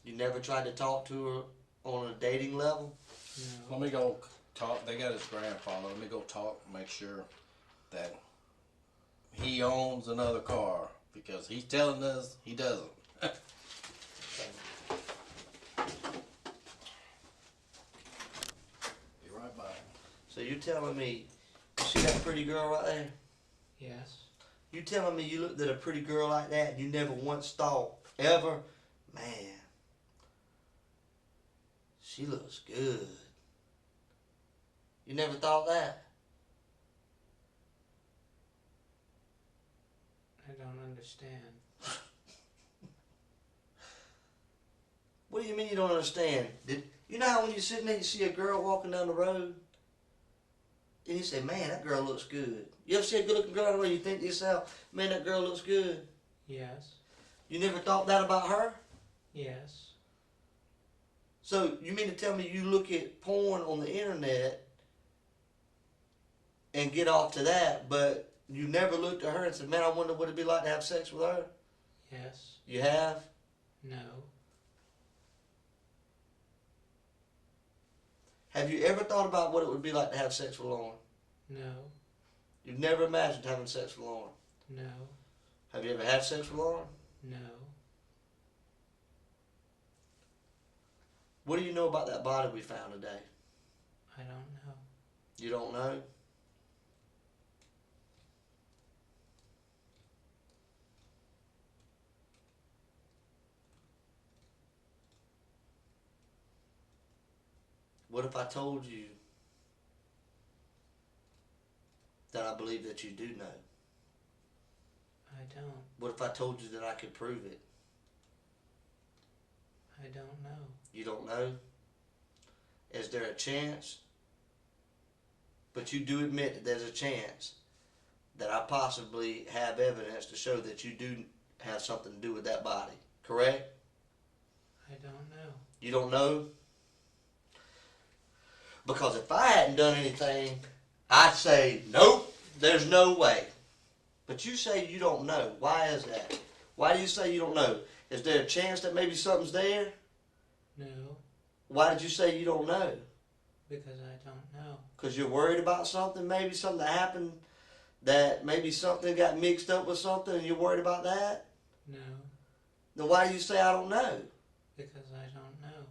You never tried to talk to her on a dating level? No. Let me go talk. They got his grandfather. Let me go talk, make sure that he owns another car, because he's telling us he doesn't. Be right back. So you're telling me, you see that pretty girl right there? Yes. You telling me you looked at a pretty girl like that and you never once thought, ever, man, she looks good. You never thought that? don't understand. What do you mean you don't understand? You know how when you're sitting there, you see a girl walking down the road, and you say, man, that girl looks good. You ever see a good-looking girl down the road, you think to yourself, man, that girl looks good. Yes. You never thought that about her? Yes. So you mean to tell me you look at porn on the internet and get off to that, but you never looked at her and said, man, I wonder what it'd be like to have sex with her? Yes. You have? No. Have you ever thought about what it would be like to have sex with Lauren? No. You've never imagined having sex with Lauren? No. Have you ever had sex with Lauren? No. What do you know about that body we found today? I don't know. You don't know? What if I told you that I believe that you do know? I don't. What if I told you that I could prove it? I don't know. You don't know? Is there a chance? But you do admit that there's a chance that I possibly have evidence to show that you do have something to do with that body, correct? I don't know. You don't know? Because if I hadn't done anything, I'd say, nope, there's no way. But you say you don't know. Why is that? Why do you say you don't know? Is there a chance that maybe something's there? No. Why did you say you don't know? Because I don't know. Because you're worried about something? Maybe something that happened, that maybe something got mixed up with something and you're worried about that? No. Then why do you say I don't know? Because I don't know.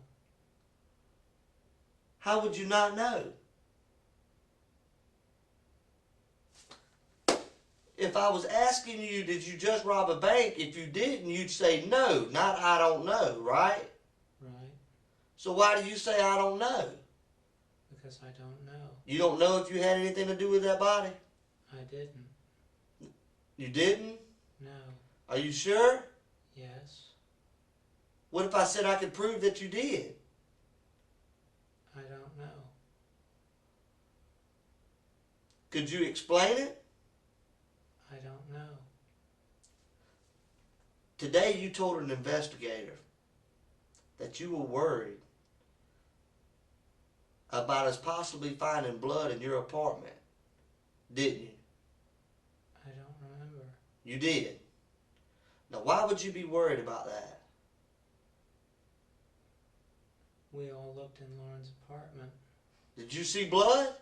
How would you not know? If I was asking you, did you just rob a bank? If you didn't, you'd say no, not I don't know, right? Right. So why do you say I don't know? Because I don't know. You don't know if you had anything to do with that body? I didn't. You didn't? No. Are you sure? Yes. What if I said I could prove that you did? I don't know. Could you explain it? I don't know. Today you told an investigator that you were worried about us possibly finding blood in your apartment, didn't you? I don't remember. You did. Now why would you be worried about that? We all looked in Lauren's apartment. Did you see blood?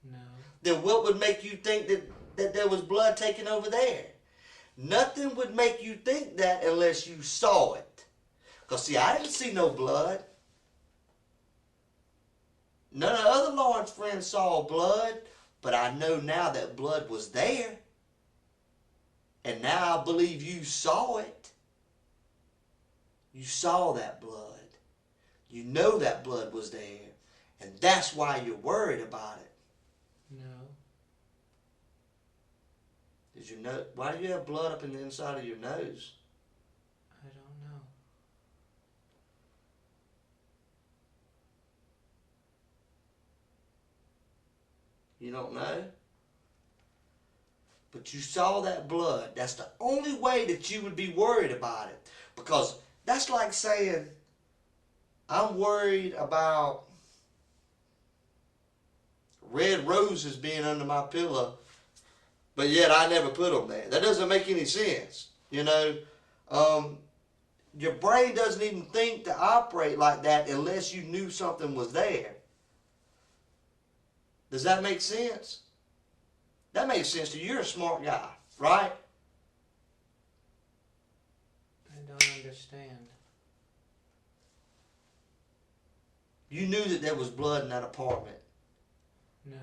No. Then what would make you think that there was blood taken over there? Nothing would make you think that unless you saw it. Because see, I didn't see no blood. None of the other Lawrence friends saw blood, but I know now that blood was there. And now I believe you saw it. You saw that blood. You know that blood was there. And that's why you're worried about it. No. Did you know? Why do you have blood up in the inside of your nose? I don't know. You don't know? But you saw that blood. That's the only way that you would be worried about it. Because that's like saying, I'm worried about red roses being under my pillow, but yet I never put them there. That doesn't make any sense. You know, your brain doesn't even think to operate like that unless you knew something was there. Does that make sense? That makes sense to you. You're a smart guy, right? I don't understand. You knew that there was blood in that apartment. No.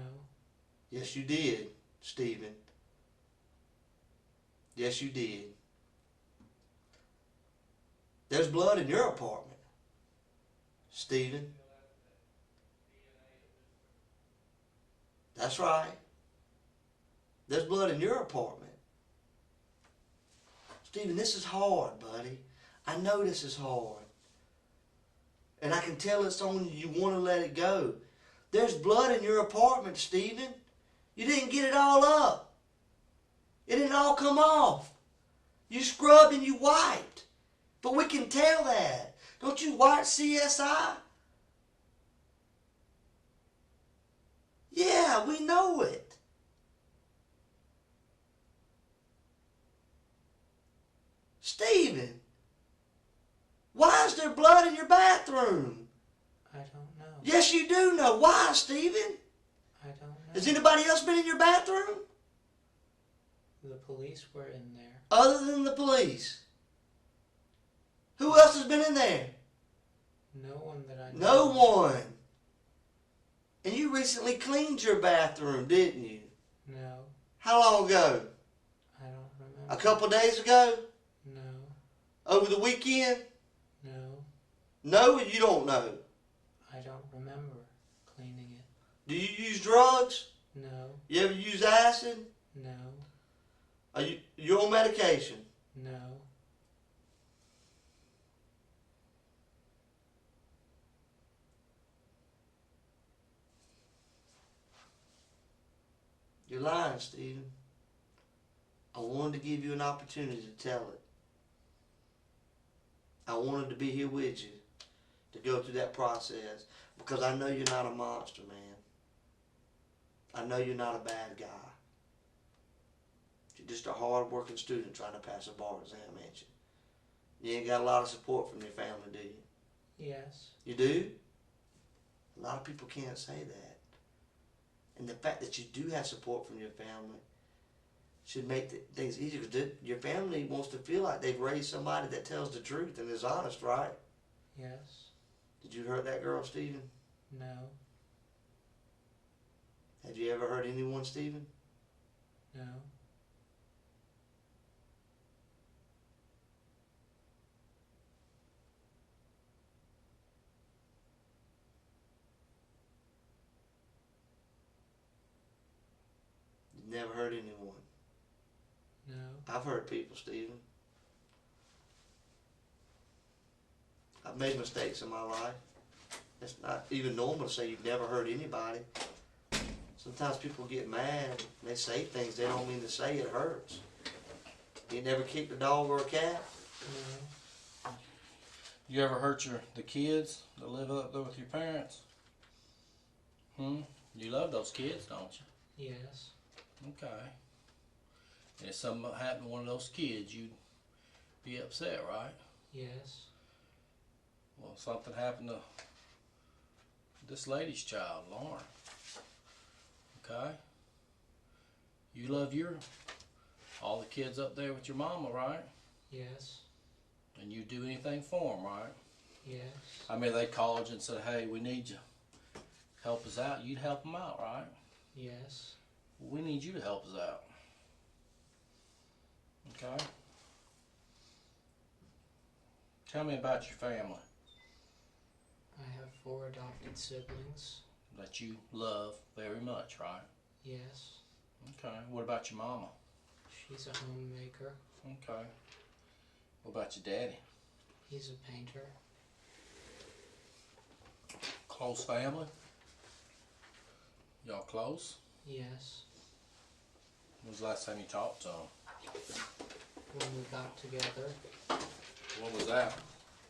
Yes, you did, Stephen. Yes, you did. There's blood in your apartment, Stephen. That's right. There's blood in your apartment. Stephen, this is hard, buddy. I know this is hard. And I can tell it's on you. You want to let it go. There's blood in your apartment, Stephen. You didn't get it all up. It didn't all come off. You scrubbed and you wiped. But we can tell that. Don't you wipe CSI? Yeah, we know it. Stephen, why is there blood in your bathroom? I don't know. Yes, you do know. Why, Stephen? I don't know. Has anybody else been in your bathroom? The police were in there. Other than the police? Who else has been in there? No one that I know. No one. And you recently cleaned your bathroom, didn't you? No, How long ago? I don't remember. A couple days ago? No, Over the weekend? no, No, you don't know. I don't remember cleaning it. Do you use drugs? No, You ever use acid? no, Are you on medication? no. You're lying, Stephen. I wanted to give you an opportunity to tell it. I wanted to be here with you to go through that process because I know you're not a monster, man. I know you're not a bad guy. You're just a hard-working student trying to pass a bar exam, ain't you? You ain't got a lot of support from your family, do you? Yes. You do? A lot of people can't say that. And the fact that you do have support from your family should make things easier. Because your family wants to feel like they've raised somebody that tells the truth and is honest, right? Yes. Did you hurt that girl, Stephen? No. Have you ever hurt anyone, Stephen? No. You've never hurt anyone. No. I've hurt people, Stephen. I've made mistakes in my life. It's not even normal to say you've never hurt anybody. Sometimes people get mad and they say things they don't mean to say. It hurts. You never kicked a dog or a cat? No. You ever hurt the kids that live up there with your parents? You love those kids, don't you? Yes. Okay. And if something happened to one of those kids, you'd be upset, right? Yes. Well, something happened to this lady's child, Lauren. Okay? You love all the kids up there with your mama, right? Yes. And you do anything for them, right? Yes. I mean, they called you and said, hey, we need you. Help us out. You'd help them out, right? Yes. We need you to help us out. Okay? Tell me about your family I have 4 adopted siblings. that you love very much, right? Yes. Okay. What about your mama? She's a homemaker. Okay. What about your daddy? He's a painter. Close family? Y'all close? Yes. When was the last time you talked to him? When we got together What was that?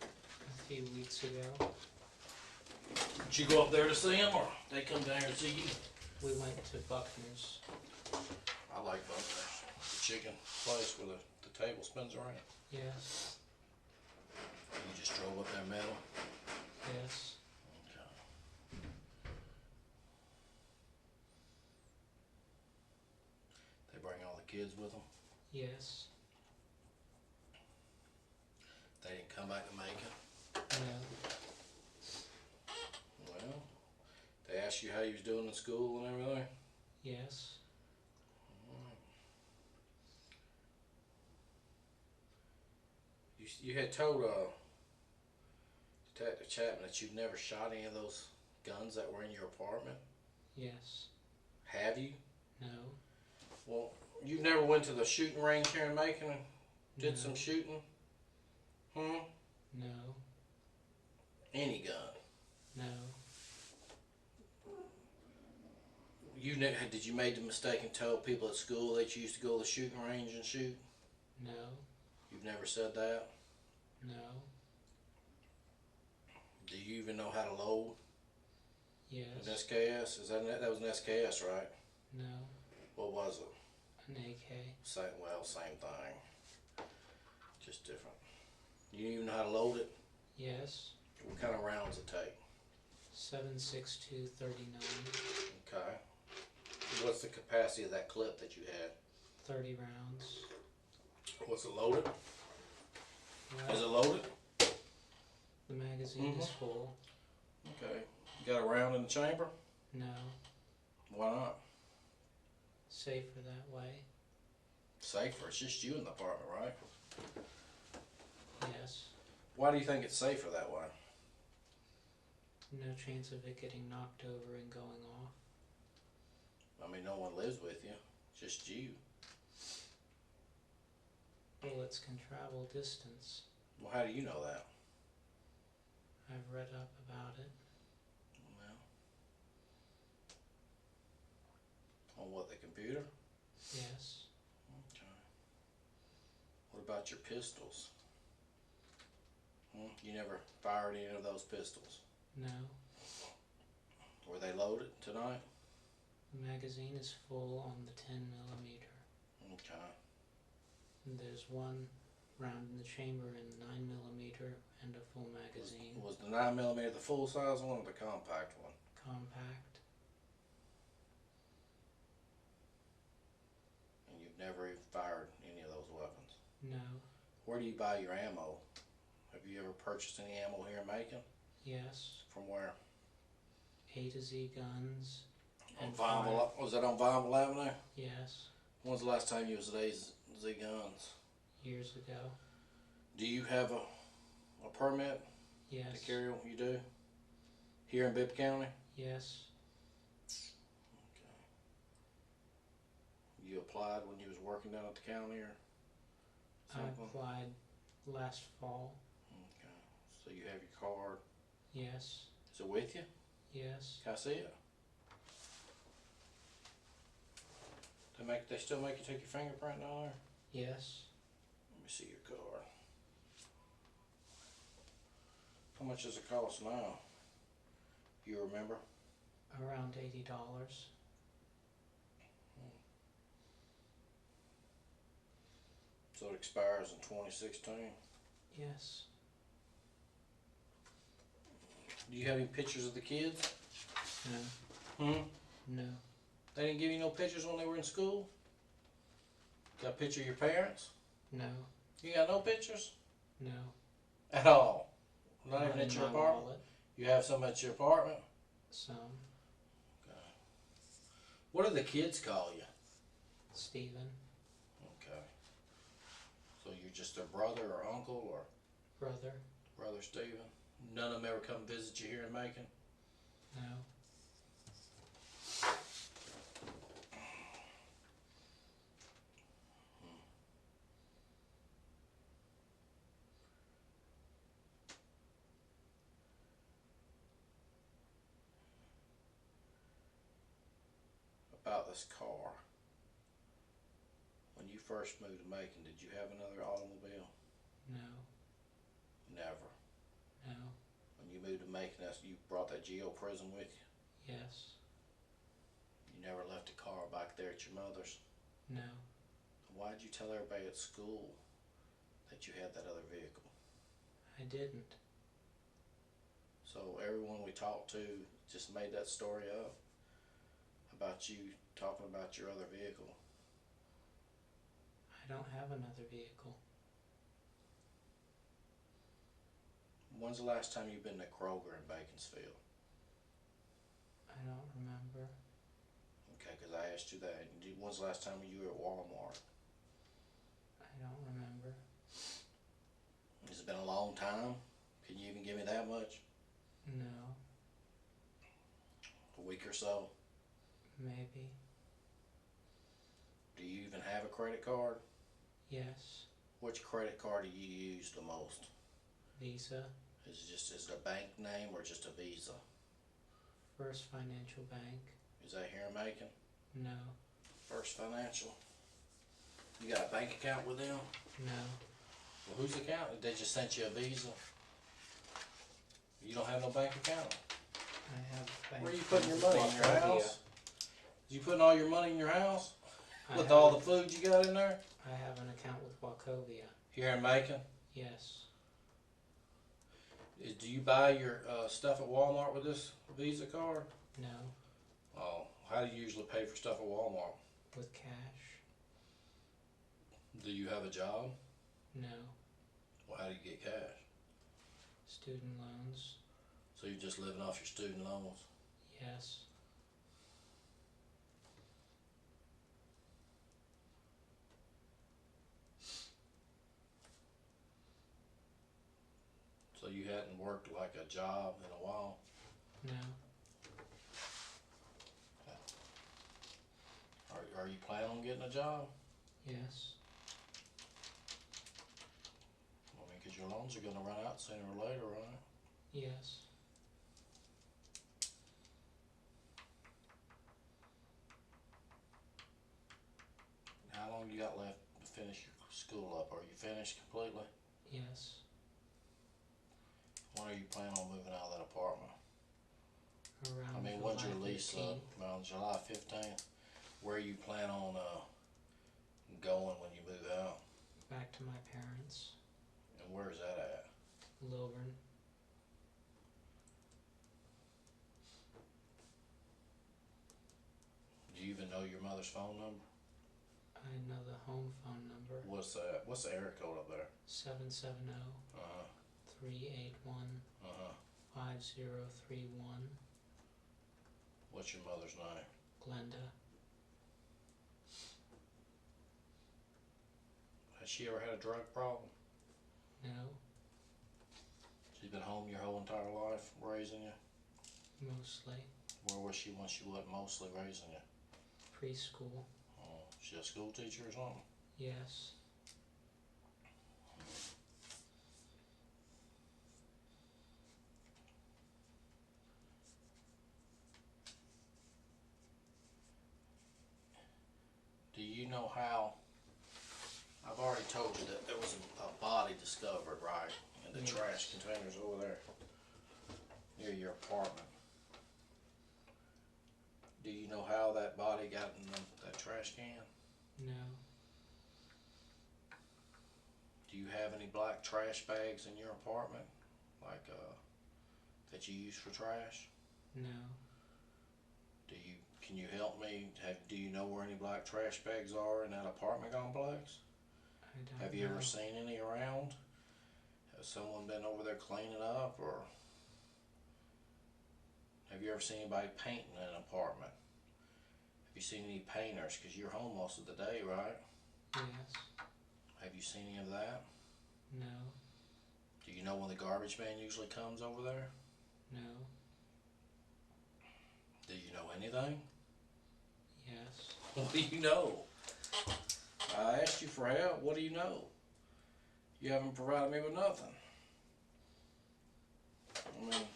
a few weeks ago, Did you go up there to see him, or they come down here to see you? we went to Buckner's. I like Buckner's. The chicken place where the table spins around. Yes. You just drove up there metal? Yes. Okay. They bring all the kids with them? Yes. They didn't come back to Macon? No. Well, they asked you how you was doing in school and everything? Yes. You had told Detective Chapman that you've never shot any of those guns that were in your apartment? Yes. Have you? No. Well, you've never went to the shooting range here in Macon Did No. some shooting? No. Any gun? No. Did you make the mistake and tell people at school that you used to go to the shooting range and shoot? No. You've never said that? No. Do you even know how to load Yes. an SKS? That was an SKS, right? No. What was it? An AK. Same thing. Just different. You even know how to load it? Yes. What kind of rounds it take? 7.62 39. Okay. What's the capacity of that clip that you had? 30 rounds. What's it loaded? Well, Is it loaded? the magazine is full. Okay. You got a round in the chamber? No. Why not? Safer that way. Safer. It's just you in the apartment, right? Yes. Why do you think it's safer that way? No chance of it getting knocked over and going off. I mean, no one lives with you. Just you. Bullets can travel distance. Well, how do you know that? I've read up about it. Well, on what, the computer? Yes. Okay. What about your pistols? You never fired any of those pistols? No. Were they loaded tonight? The magazine is full on the 10 millimeter. Okay. And there's one round in the chamber in 9 millimeter and a full magazine. Was the 9mm the full size one or the compact one? Compact. And you've never even fired any of those weapons? No. Where do you buy your ammo? Have you ever purchased any ammo here in Macon? Yes. From where? A to Z guns. On And Vineville, was that on Vineville Avenue? Yes. When's the last time you was at A to Z Guns? Years ago. Do you have a permit Yes. to carry them? You do? Here in Bibb County? Yes. Okay. You applied when you was working down at the county or something? I applied last fall. Okay. So you have your card. Yes. Is it with you? Yes. Can I see it? They still make you take your fingerprint down there? Yes. Let me see your card. How much does it cost now? You remember? Around $80. So it expires in 2016. Yes. Do you have any pictures of the kids? No. Hmm? No. They didn't give you no pictures when they were in school? Got a picture of your parents? No. You got no pictures? No. At all? Not even in at your my apartment? wallet. You have some at your apartment? Some. Okay. What do the kids call you? Stephen. Okay. So you're just their brother or uncle or Brother. brother Stephen? None of them ever come visit you here in Macon? No. About this car. When you first moved to Macon, did you have another automobile? No. Never. No. When you moved to Macon, you brought that Geo Prism with you? Yes. You never left a car back there at your mother's? No. Why'd you tell everybody at school that you had that other vehicle? I didn't. So everyone we talked to just made that story up about you talking about your other vehicle. I don't have another vehicle. When's the last time you've been to Kroger in Baconsfield? I don't remember. Okay, because I asked you that. When's the last time you were at Walmart? I don't remember. Has it been a long time? Can you even give me that much? No. A week or so? Maybe. Do you even have a credit card? Yes. Which credit card do you use the most? Visa. Is it a bank name or just a Visa? First Financial Bank. Is that here in Macon? No. First Financial. You got a bank account with them? No. Well, whose account? They just sent you a Visa? You don't have no bank account? I have bank. Where are you putting your account money? In with your Wachovia. house? You putting all your money in your house? I With have all a- the food you got in there? I have an account with Wachovia. Here in Macon? Yes. Do you buy your stuff at Walmart with this Visa card? No. Oh, how do you usually pay for stuff at Walmart? With cash. Do you have a job? No. Well, how do you get cash? Student loans. So you're just living off your student loans? Yes. So you hadn't worked like a job in a while? No. Are you planning on getting a job? Yes. I mean, because your loans are going to run out sooner or later, right? Yes. How long you got left to finish your school up? Are you finished completely? Yes. When are you planning on moving out of that apartment? Around I mean, July when's your lease 15th. up? Around July 15th? Where you plan on going when you move out? Back to my parents. And where's that at? Lilburn. Do you even know your mother's phone number? I know the home phone number. What's that? What's the area code up there? 770 Uh-huh. 381 Uh-huh. 5031. What's your mother's name? Glenda. Has she ever had a drug problem? No. She's been home your whole entire life raising you? Mostly. Where was she when she wasn't mostly raising you? Preschool. Oh, she a school teacher or something? Yes. Do you know how? I've already told you that there was a body discovered, right, in the Yes. trash containers over there near your apartment. Do you know how that body got in that trash can? No. Do you have any black trash bags in your apartment, like that you use for trash? No. Can you help me? Do you know where any black trash bags are in that apartment complex? I don't Have you know. ever seen any around? Has someone been over there cleaning up, or have you ever seen anybody painting in an apartment? Have you seen any painters? Because you're home most of the day, right? Yes. Have you seen any of that? No. Do you know when the garbage man usually comes over there? No. Do you know anything? Yes. What do you know? I asked you for help. What do you know? You haven't provided me with nothing. I mean,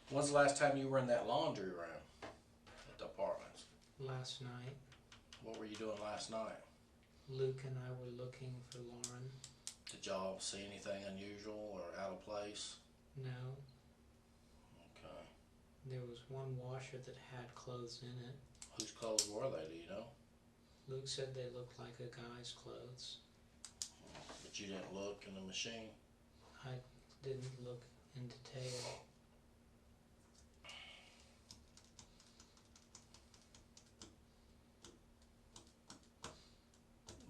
when's the last time you were in that laundry room at the apartments? Last night, What were you doing last night? Luke and I were looking for Lauren. Did y'all see anything unusual or out of place? No. Okay. There was one washer that had clothes in it. Whose clothes were they, do you know? Luke said they looked like a guy's clothes. But you didn't look in the machine? I didn't look in detail.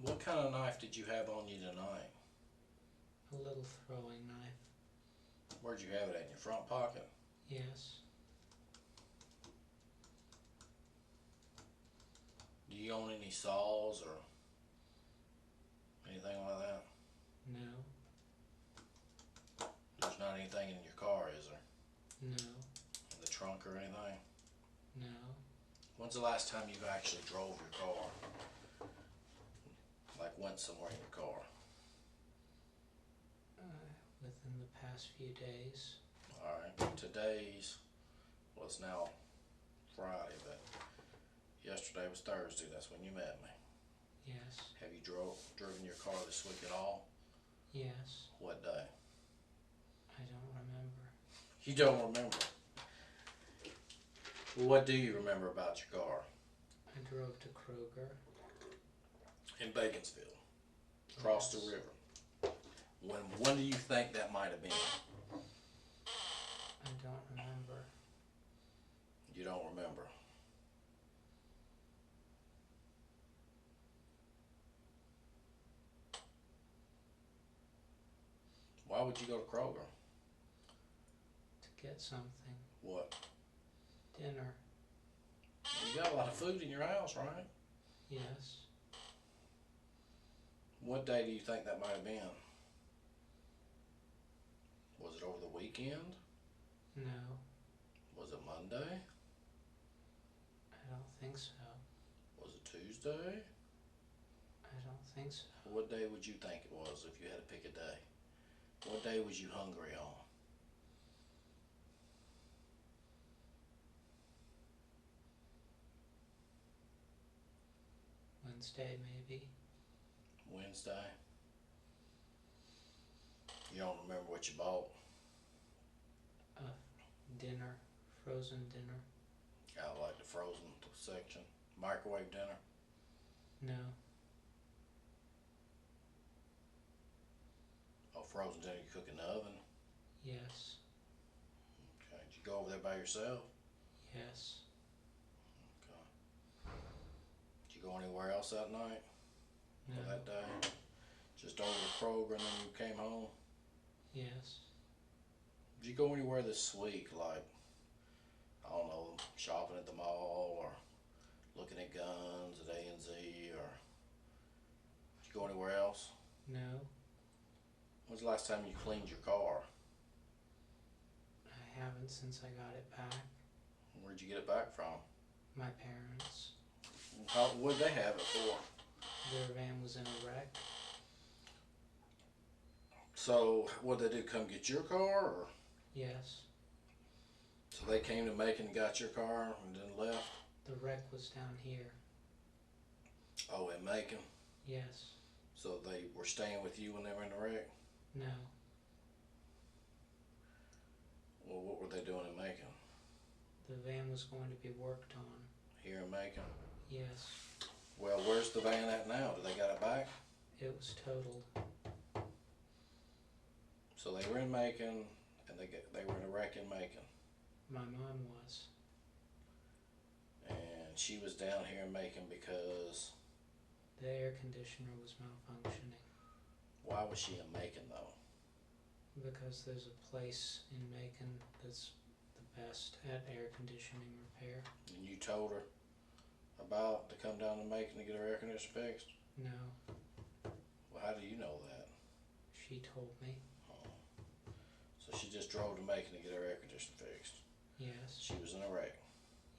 What kind of knife did you have on you tonight? A little throwing knife. Where'd you have it at? In your front pocket? Yes. Do you own any saws or anything like that? No. There's not anything in your car, is there? No. In the trunk or anything? No. When's the last time you actually drove your car? Like went somewhere in your car? within the past few days. Alright, today's, well, it's now Friday, but yesterday was Thursday, that's when you met me. Yes. Have you driven your car this week at all? Yes. What day? I don't remember. You don't remember? What do you remember about your car? I drove to Kroger. In Baconsfield, across Yes. the river. When do you think that might have been? I don't remember. You don't remember. Why would you go to Kroger? To get something. What? Dinner. You got a lot of food in your house, right? Yes. What day do you think that might have been? Was it over the weekend? No. Was it Monday? I don't think so. Was it Tuesday? I don't think so. What day would you think it was if you had to pick a day? What day was you hungry on? Wednesday, maybe. Wednesday? You don't remember what you bought? Dinner. Frozen dinner. I like the frozen section. Microwave dinner? No. Oh, frozen dinner you cook in the oven? Yes. Okay. Did you go over there by yourself? Yes. Okay. Did you go anywhere else that night? No. Or that day? Just over to Kroger and then you came home? Yes. Did you go anywhere this week, like, I don't know, shopping at the mall or looking at guns at A&Z, or did you go anywhere else? No. When's the last time you cleaned your car? I haven't since I got it back. Where'd you get it back from? My parents. What'd they have it for? Their van was in a wreck. So, what'd they do, come get your car, or? Yes. So they came to Macon and got your car and then left? The wreck was down here. Oh, in Macon? Yes. So they were staying with you when they were in the wreck? No. Well, what were they doing in Macon? The van was going to be worked on. Here in Macon? Yes. Well, where's the van at now? Do they got it back? It was totaled. So they were in Macon, and they were in a wreck in Macon. My mom was. And she was down here in Macon because, The air conditioner was malfunctioning. why was she in Macon though? Because there's a place in Macon that's the best at air conditioning repair. And you told her about to come down to Macon to get her air conditioner fixed? No. Well, how do you know that? She told me. Oh. So she just drove to Macon to get her air conditioner fixed. Yes. She was in a wreck.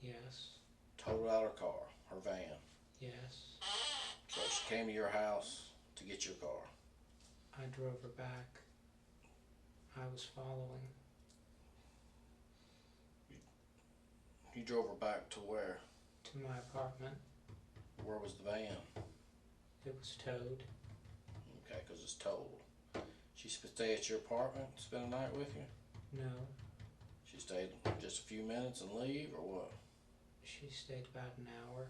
Yes. Totaled out her car, her van. Yes. So she came to your house to get your car. I drove her back. I was following. You drove her back to where? To my apartment. Where was the van? It was towed. Okay, 'cause it's towed. She stay at your apartment, spend the night with you? No. She stayed just a few minutes and leave, or what? She stayed about an hour.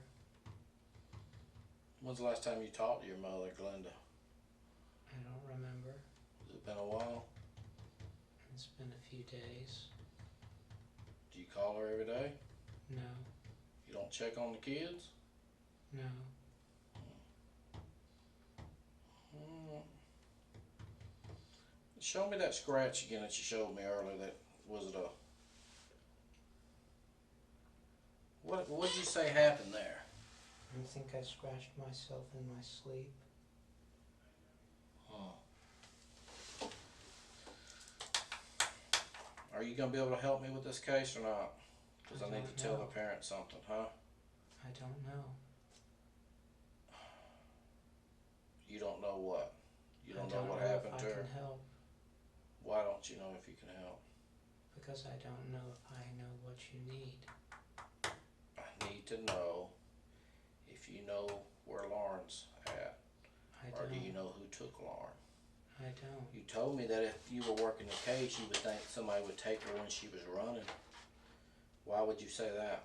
When's the last time you talked to your mother, Glenda? I don't remember. Has it been a while? It's been a few days. Do you call her every day? No. You don't check on the kids? No. Hmm. Show me that scratch again that you showed me earlier. That was it a... What'd you say happened there? I think I scratched myself in my sleep. Huh. Are you gonna be able to help me with this case or not? Because I need don't to tell know. the parents something, huh? I don't know. You don't know what? You don't know what I don't know happened if I to her? can help. Why don't you know if you can help? Because I don't know if I know what you need. I need to know if you know where Lauren's at, I or don't. do you know who took Lauren? I don't. You told me that if you were working the case, you would think somebody would take her when she was running. Why would you say that?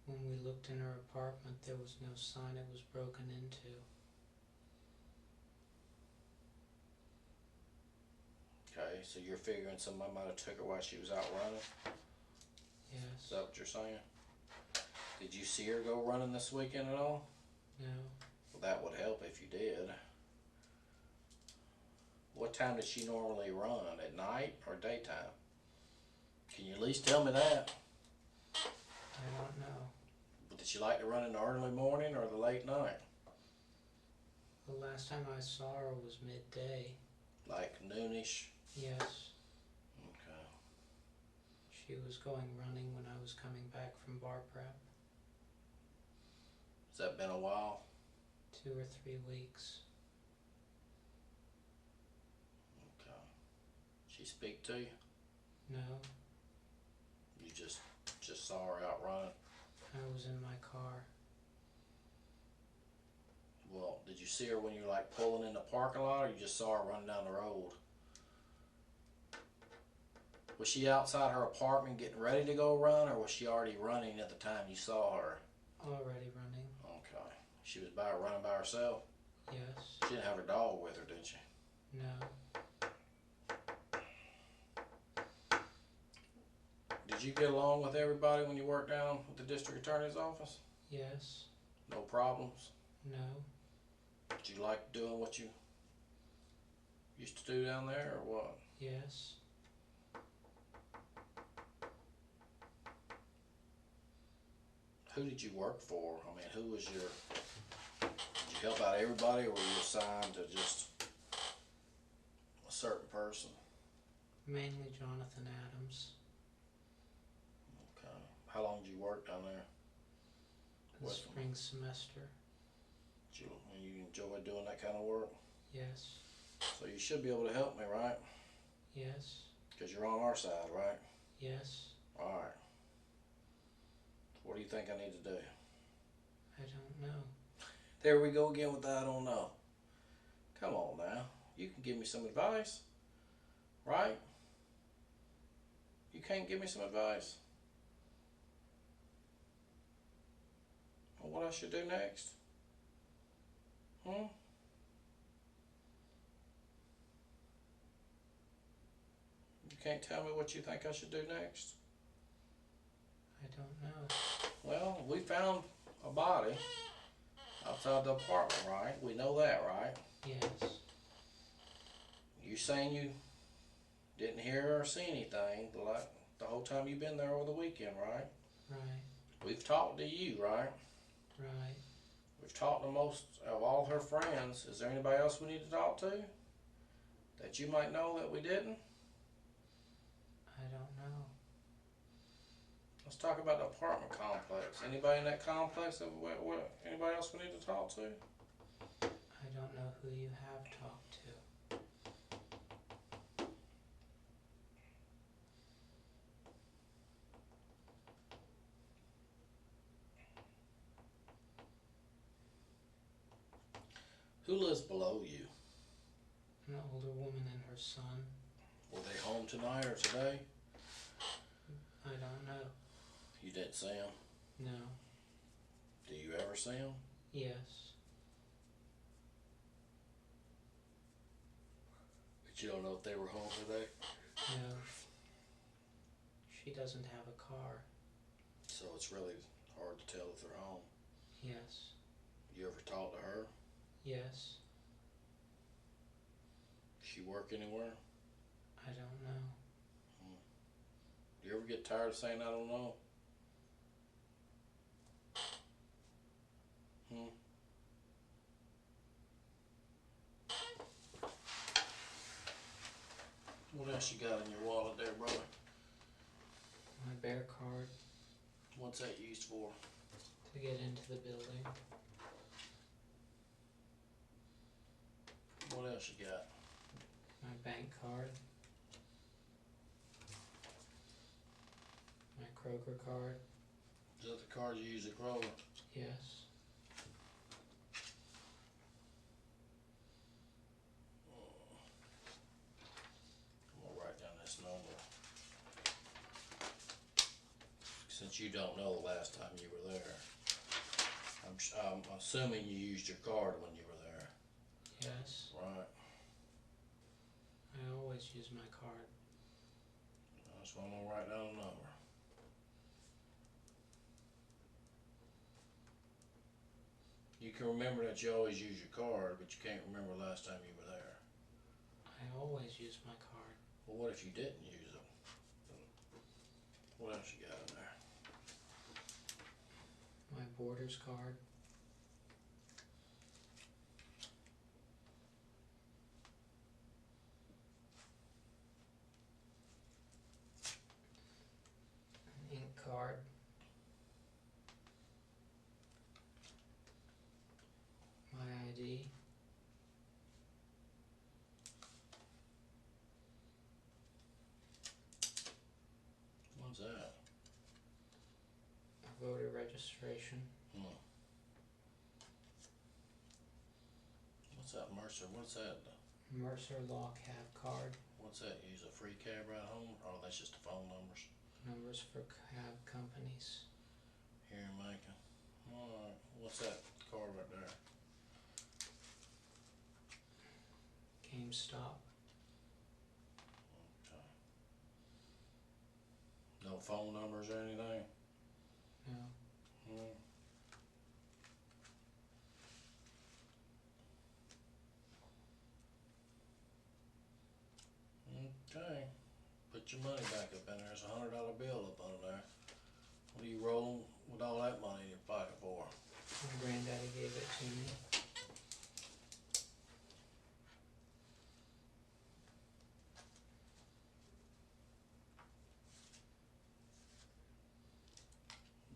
When we looked in her apartment, there was no sign it was broken into. Okay, so you're figuring somebody might have took her while she was out running? Is Yes. that what you're saying? Did you see her go running this weekend at all? No. Well, that would help if you did. What time does she normally run? At night or daytime? Can you at least tell me that? I don't know. But did she like to run in the early morning or the late night? The last time I saw her was midday. Like noonish? Yes. Okay. She was going running when I was coming back from bar prep. Has that been a while? 2 or 3 weeks. Okay. She speak to you? No. You just saw her out running? I was in my car. Well, did you see her when you were like pulling in the parking lot, or you just saw her running down the road? Was she outside her apartment getting ready to go run, or was she already running at the time you saw her? Already running. Okay. She was running by herself? Yes. She didn't have her dog with her, did she? No. Did you get along with everybody when you worked down at the district attorney's office? Yes. No problems? No. Did you like doing what you used to do down there, or what? Yes. Who did you work for? I mean, who was your... Did you help out everybody, or were you assigned to just a certain person? Mainly Jonathan Adams. Okay. How long did you work down there? The What? spring semester. Did you enjoy doing that kind of work? Yes. So you should be able to help me, right? Yes. Because you're on our side, right? Yes. Alright. What do you think I need to do? I don't know. There we go again with that, I don't know. Come on now. You can give me some advice, right? You can't give me some advice? On what I should do next? Hmm? You can't tell me what you think I should do next? I don't know. Well, we found a body outside the apartment, right? We know that, right? Yes. You saying you didn't hear or see anything the whole time you've been there over the weekend, right? Right. We've talked to you, right? Right. We've talked to most of all her friends. Is there anybody else we need to talk to? That you might know that we didn't? I don't know. Let's talk about the apartment complex. Anybody in that complex that anybody else we need to talk to? I don't know who you have talked to. Who lives below you? An older woman and her son. Were they home tonight or today? I don't know. You didn't see them? No. Do you ever see them? Yes. But you don't know if they were home today? No. She doesn't have a car. So it's really hard to tell if they're home. Yes. You ever talk to her? Yes. She work anywhere? I don't know. Do you ever get tired of saying I don't know? What else you got in your wallet there, brother? My bear card What's that used for? to get into the building. What else you got? My bank card. Kroger card. Is that the card you use at Kroger? Yes. I'm gonna write down this number. Since you don't know the last time you were there, I'm assuming you used your card when you were there. Yes. Right. I always use my card. That's why I'm gonna write down a number. You can remember that you always use your card, but you can't remember last time you were there. I always use my card. Well, what if you didn't use it? What else you got in there? My boarder's card. An ink card. My ID. What's that? A voter registration. What's that, Mercer? What's that? Mercer Law Cab card. What's that? Use a free cab ride home? Oh, that's just the phone numbers. Numbers for cab companies. Here in Macon. Alright. What's that card right there? GameStop. Okay. No phone numbers or anything? No. Okay. Put your money back up in there. There's $100 bill up under there. What are you rolling with all that money in your pocket for? My granddaddy gave it to me.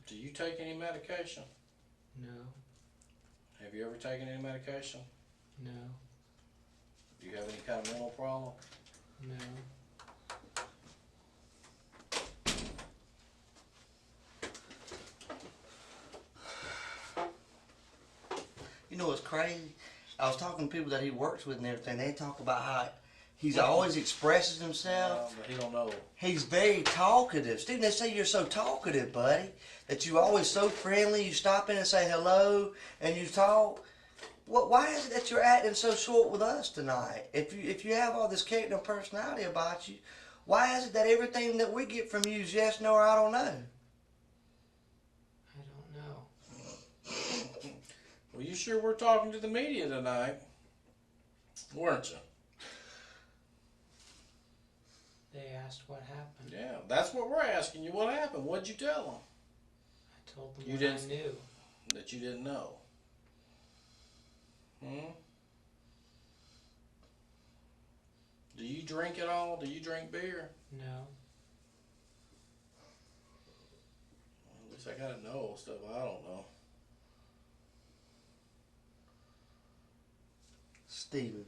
Do you take any medication? No. Have you ever taken any medication? No. Do you have any kind of mental problem? No. You know what's crazy? I was talking to people that he works with and everything. They talk about how he's always expresses himself. But he don't know. He's very talkative. Stephen, they say you're so talkative, buddy, that you always so friendly. You stop in and say hello, and you talk. Why is it that you're acting so short with us tonight? If you have all this character and personality about you, why is it that everything that we get from you is yes, no, or I don't know? I don't know. Well, you sure were talking to the media tonight, weren't you? They asked what happened. Yeah, that's what we're asking you. What happened? What'd you tell them? I told them You what didn't- I knew. That you didn't know. Do you drink at all? Do you drink beer? No. Well, at least I gotta know stuff I don't know. Stephen,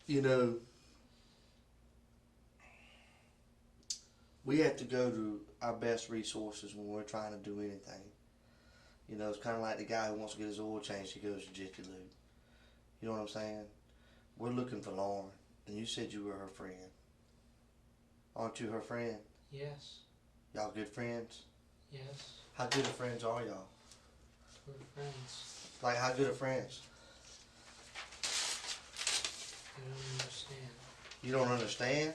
you know, we have to go to our best resources when we're trying to do anything. You know, it's kind of like the guy who wants to get his oil changed, he goes to Jiffy Lube. You know what I'm saying? We're looking for Lauren, and you said you were her friend. Aren't you her friend? Yes. Y'all good friends? Yes. How good of friends are y'all? We're friends. Like, how good of friends? I don't understand. You don't understand?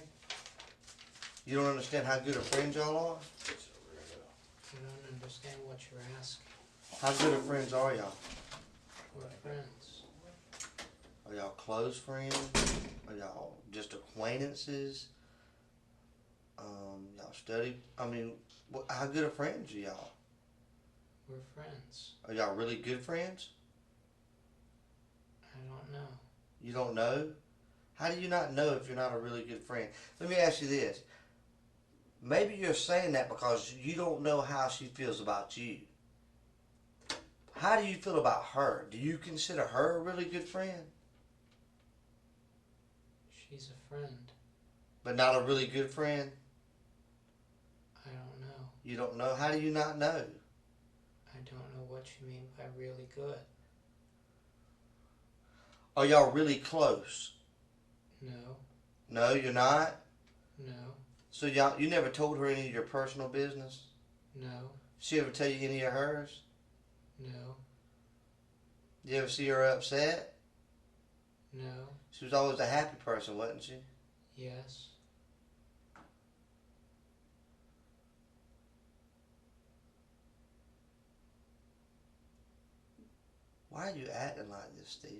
You don't understand how good of friends y'all are? I don't understand what you're asking. How good of friends are y'all? We're friends. Are y'all close friends? Are y'all just acquaintances? Y'all study? I mean, how good of friends are y'all? We're friends. Are y'all really good friends? I don't know. You don't know? How do you not know if you're not a really good friend? Let me ask you this. Maybe you're saying that because you don't know how she feels about you. How do you feel about her? Do you consider her a really good friend? She's a friend. But not a really good friend? I don't know. You don't know? How do you not know? I don't know what you mean by really good. Are y'all really close? No. No, you're not? No. So you never told her any of your personal business? No. She ever tell you any of hers? No. You ever see her upset? No. She was always a happy person, wasn't she? Yes. Why are you acting like this, Stephen?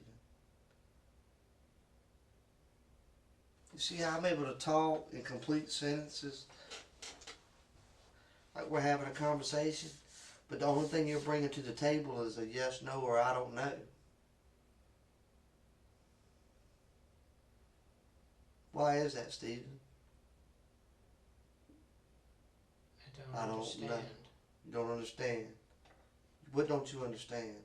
You see how I'm able to talk in complete sentences? Like we're having a conversation, but the only thing you're bringing to the table is a yes, no, or I don't know. Why is that, Stephen? I don't understand. know. You don't understand. What don't you understand?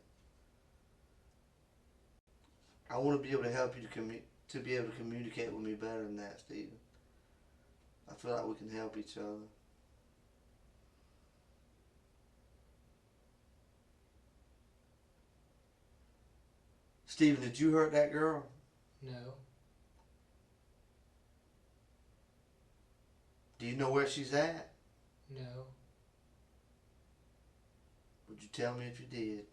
I want to be able to help you to be able to communicate with me better than that, Stephen. I feel like we can help each other. Stephen, did you hurt that girl? No. Do you know where she's at? No. Would you tell me if you did?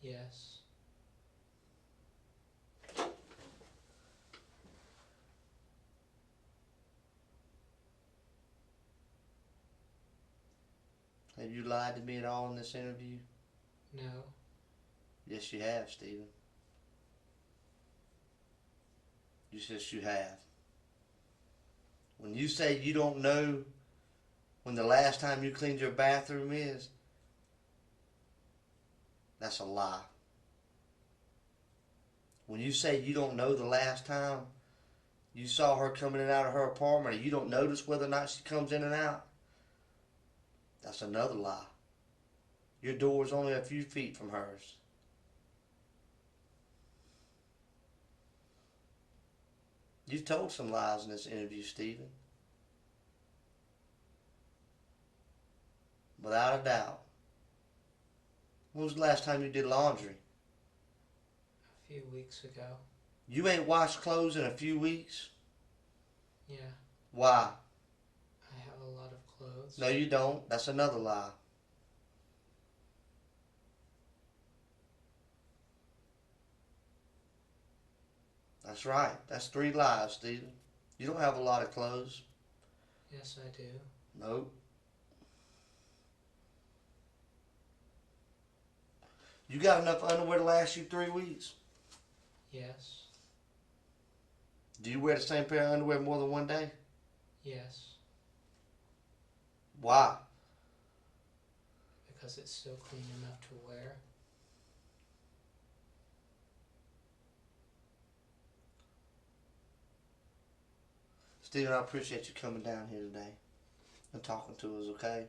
Yes. Have you lied to me at all in this interview? No. Yes, you have, Stephen. Yes, you have. When you say you don't know when the last time you cleaned your bathroom is, that's a lie. When you say you don't know the last time you saw her coming in and out of her apartment, or you don't notice whether or not she comes in and out, that's another lie. Your door's only a few feet from hers. You've told some lies in this interview, Stephen. Without a doubt. When was the last time you did laundry? A few weeks ago. You ain't washed clothes in a few weeks? Yeah. Why? I have a lot of clothes. No, you don't. That's another lie. That's right. That's 3 lies, Stephen. You don't have a lot of clothes. Yes, I do. Nope. You got enough underwear to last you 3 weeks? Yes. Do you wear the same pair of underwear more than one day? Yes. Why? Because it's still clean enough to wear. Stephen, I appreciate you coming down here today and talking to us, okay?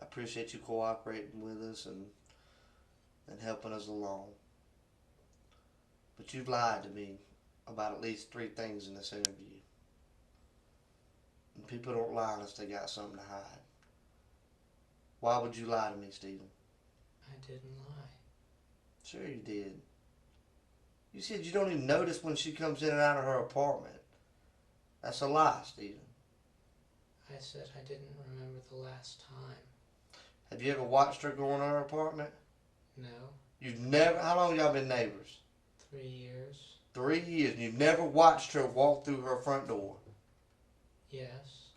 I appreciate you cooperating with us and helping us along. But you've lied to me about at least 3 things in this interview. And people don't lie unless they got something to hide. Why would you lie to me, Stephen? I didn't lie. Sure you did. You said you don't even notice when she comes in and out of her apartment. That's a lie, Stephen. I said I didn't remember the last time. Have you ever watched her go in her apartment? No. You've never... How long y'all been neighbors? 3 years. 3 years, and you've never watched her walk through her front door? Yes.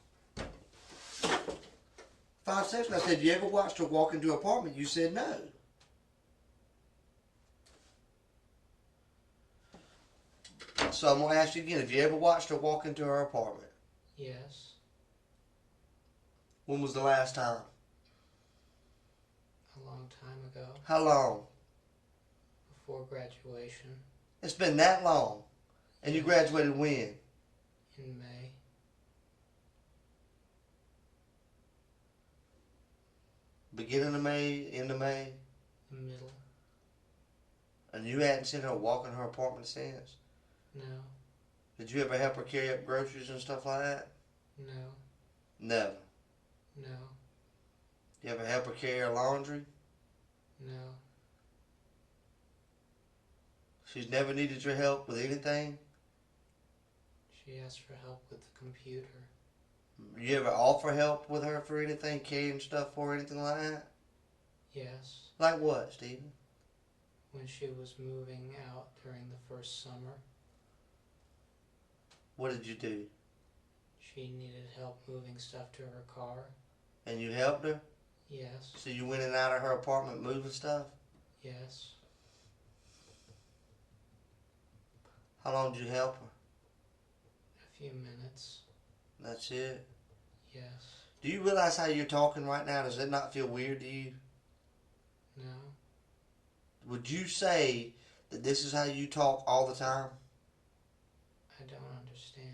5 seconds, I said, you ever watched her walk into her apartment? You said no. So I'm going to ask you again, have you ever watched her walk into her apartment? Yes. When was the last time? A long time ago. How long? Before graduation. It's been that long. And you graduated when? In May. Beginning of May, end of May? The middle. And you hadn't seen her walk in her apartment since? No. Did you ever help her carry up groceries and stuff like that? No. Never. No. You ever help her carry her laundry? No. She's never needed your help with anything? She asked for help with the computer. You ever offer help with her for anything, carrying stuff for her, anything like that? Yes. Like what, Stephen? When she was moving out during the first summer, What did you do? she needed help moving stuff to her car. And you helped her? Yes. So you went in and out of her apartment moving stuff? Yes. How long did you help her? A few minutes. That's it? Yes. Do you realize how you're talking right now? Does it not feel weird to you? No. Would you say that this is how you talk all the time? I don't understand.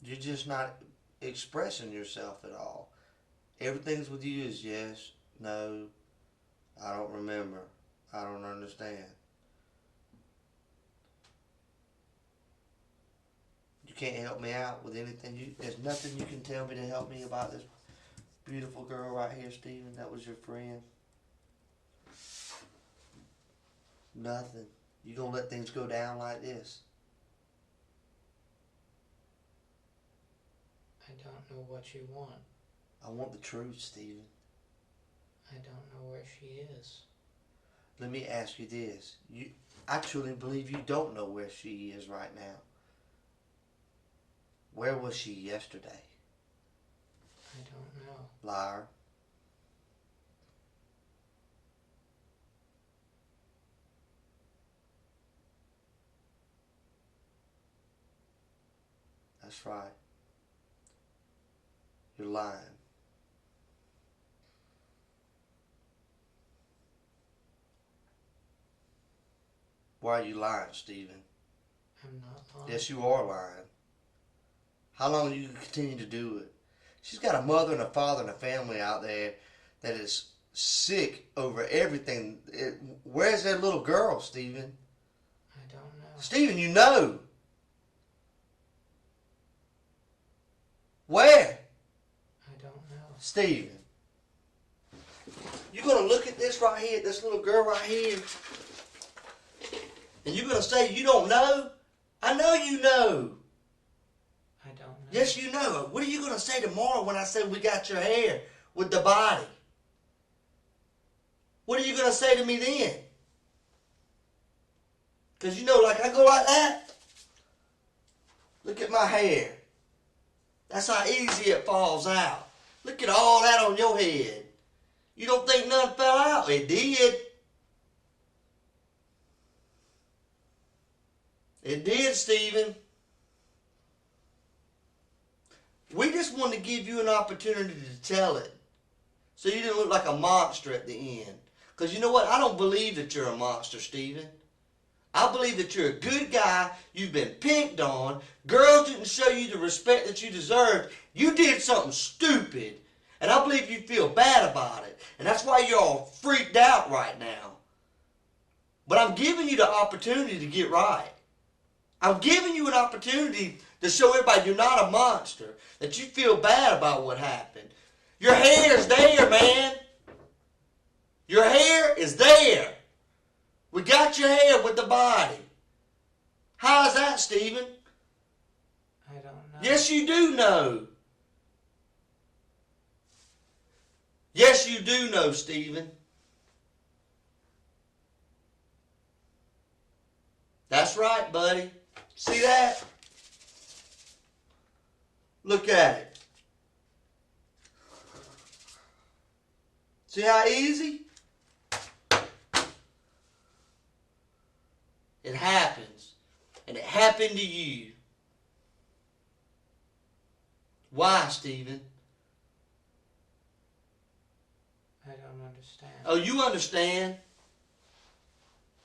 You're just not expressing yourself at all. Everything's with you is yes, no, I don't remember, I don't understand. You can't help me out with anything. There's nothing you can tell me to help me about this beautiful girl right here, Stephen. That was your friend. Nothing. You gonna let things go down like this? I don't know what you want. I want the truth, Stephen. I don't know where she is. Let me ask you this. I truly believe you don't know where she is right now. Where was she yesterday? I don't know. Liar. That's right. You're lying. Why are you lying, Stephen? I'm not lying. Yes, you are lying. How long do you continue to do it? She's got a mother and a father and a family out there that is sick over everything. Where's their little girl, Stephen? I don't know. Stephen, you know. Where? I don't know. Stephen. You're going to look at this right here, this little girl right here, and you're going to say you don't know? I know you know. I don't know. Yes, you know. What are you going to say tomorrow when I say we got your hair with the body? What are you going to say to me then? Because you know, like I go like that. Look at my hair. That's how easy it falls out. Look at all that on your head. You don't think none fell out? It did. It did, Stephen. We just wanted to give you an opportunity to tell it. So you didn't look like a monster at the end. Because you know what? I don't believe that you're a monster, Stephen. I believe that you're a good guy. You've been picked on. Girls didn't show you the respect that you deserved. You did something stupid. And I believe you feel bad about it. And that's why you're all freaked out right now. But I'm giving you the opportunity to get right. I'm giving you an opportunity to show everybody you're not a monster. That you feel bad about what happened. Your hair's there, man. Your hair is there. We got your hair with the body. How's that, Stephen? I don't know. Yes, you do know. Yes, you do know, Stephen. That's right, buddy. See that? Look at it. See how easy? It happens. And it happened to you. Why, Stephen? I don't understand. Oh, you understand?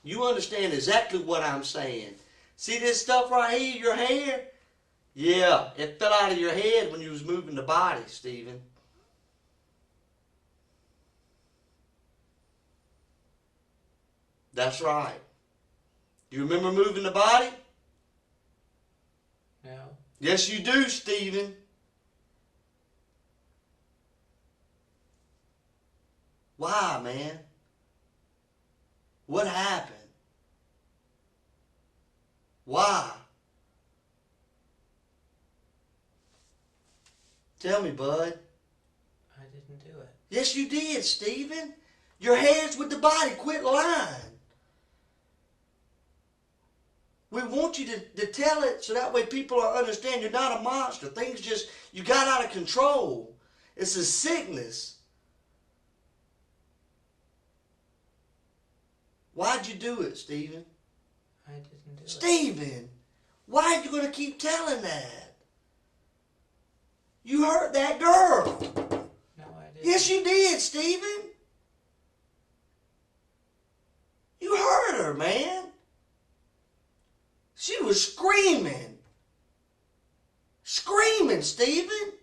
You understand exactly what I'm saying. See this stuff right here, your hair? Yeah, it fell out of your head when you was moving the body, Stephen. That's right. Do you remember moving the body? No. Yes, you do, Stephen. Why, man? What happened? Why? Tell me, bud. I didn't do it. Yes, you did, Stephen. Your head's with the body. Quit lying. We want you to tell it so that way people will understand you're not a monster. Things just, you got out of control. It's a sickness. Why'd you do it, Stephen? I didn't do it. Stephen, why are you going to keep telling that? You hurt that girl. No, I didn't. Yes, you did, Stephen. You hurt her, man. She was screaming. Screaming, Stephen.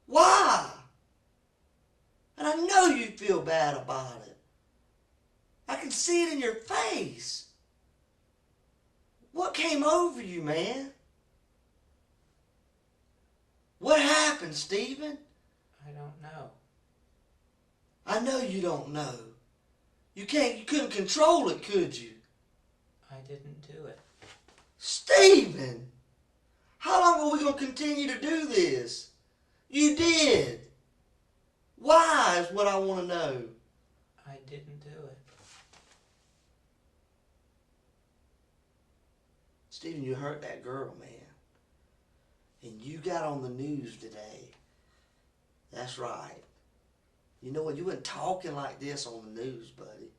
Why? And I know you feel bad about it. I can see it in your face. What came over you, man? What happened, Stephen? I don't know. I know you don't know. You couldn't control it, could you? I didn't do it. Stephen! How long are we going to continue to do this? You did. Why is what I want to know. I didn't do it. Stephen, you hurt that girl, man. And you got on the news today. That's right. You know what? You weren't talking like this on the news, buddy.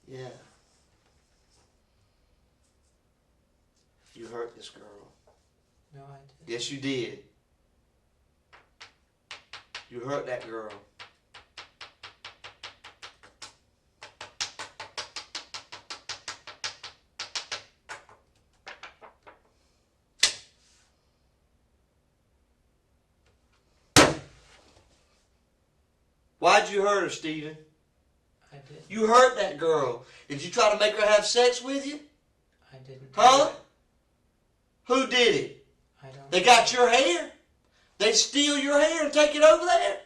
Yeah. You hurt this girl. No, I didn't. Yes, you did. You hurt that girl. Why'd you hurt her, Stephen? I didn't. You hurt that girl. Did you try to make her have sex with you? I didn't. Huh? Do it. Who did it? I don't. They got your hair? They steal your hair and take it over there?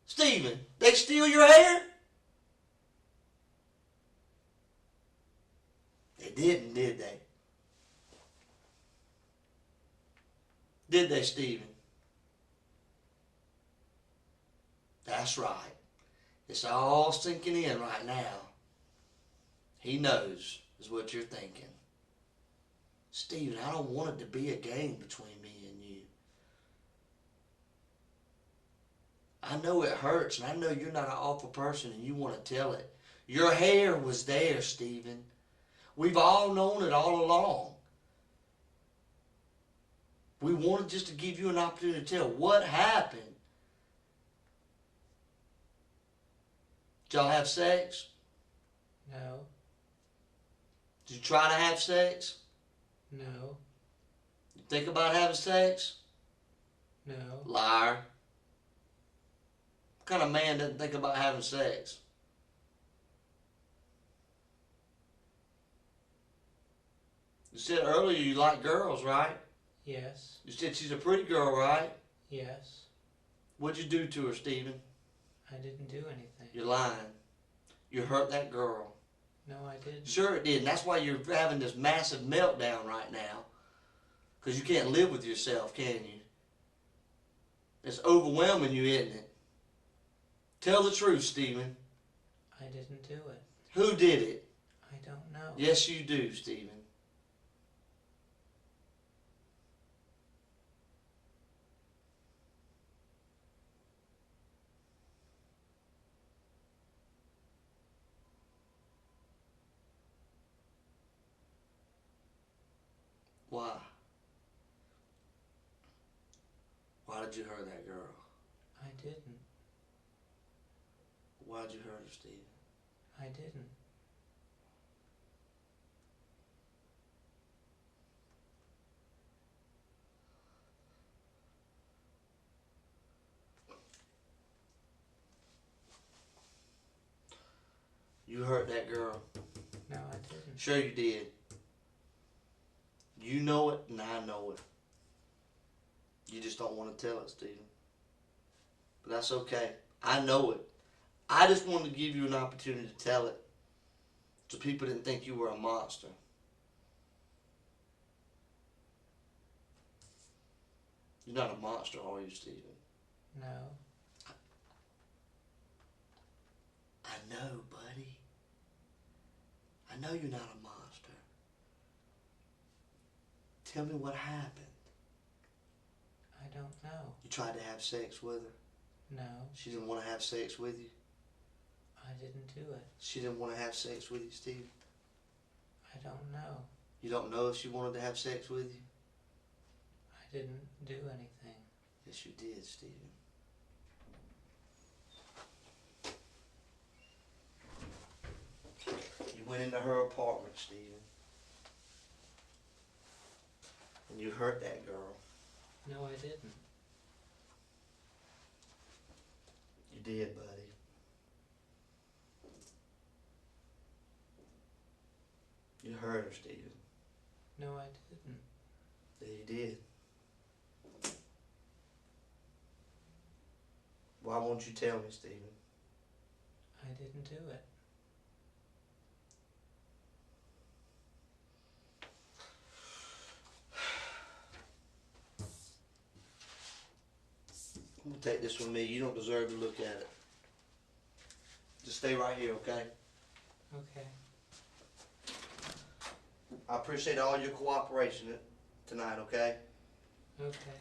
Stephen, they steal your hair? They didn't, did they? Did they, Stephen? That's right. It's all sinking in right now. He knows, is what you're thinking. Stephen, I don't want it to be a game between me and you. I know it hurts, and I know you're not an awful person and you want to tell it. Your hair was there, Stephen. We've all known it all along. We wanted just to give you an opportunity to tell what happened. Did y'all have sex? No. Did you try to have sex? No. You think about having sex? No. Liar. What kind of man doesn't think about having sex? You said earlier you like girls, right? Yes. You said she's a pretty girl, right? Yes. What'd you do to her, Stephen? I didn't do anything. You're lying. You hurt that girl. No, I didn't. Sure it did, and that's why you're having this massive meltdown right now. Because you can't live with yourself, can you? It's overwhelming you, isn't it? Tell the truth, Stephen. I didn't do it. Who did it? I don't know. Yes, you do, Stephen. Why? Why did you hurt that girl? I didn't. Why did you hurt her, Stephen? I didn't. You hurt that girl. No, I didn't. Sure you did. You know it, and I know it. You just don't want to tell it, Stephen. But that's okay. I know it. I just wanted to give you an opportunity to tell it, so people didn't think you were a monster. You're not a monster, are you, Stephen? No. I know, buddy. I know you're not a monster. Tell me what happened. I don't know. You tried to have sex with her. No, She didn't want to have sex with you. I didn't do it. She didn't want to have sex with you, Steve. I don't know. You don't know if she wanted to have sex with you? I didn't do anything. Yes, you did, Stephen. You went into her apartment, Stephen. And you hurt that girl. No, I didn't. You did, buddy. You hurt her, Stephen. No, I didn't. Yeah, you did. Why won't you tell me, Stephen? I didn't do it. I'm gonna take this with me. You don't deserve to look at it. Just stay right here, okay? Okay. I appreciate all your cooperation tonight, okay? Okay.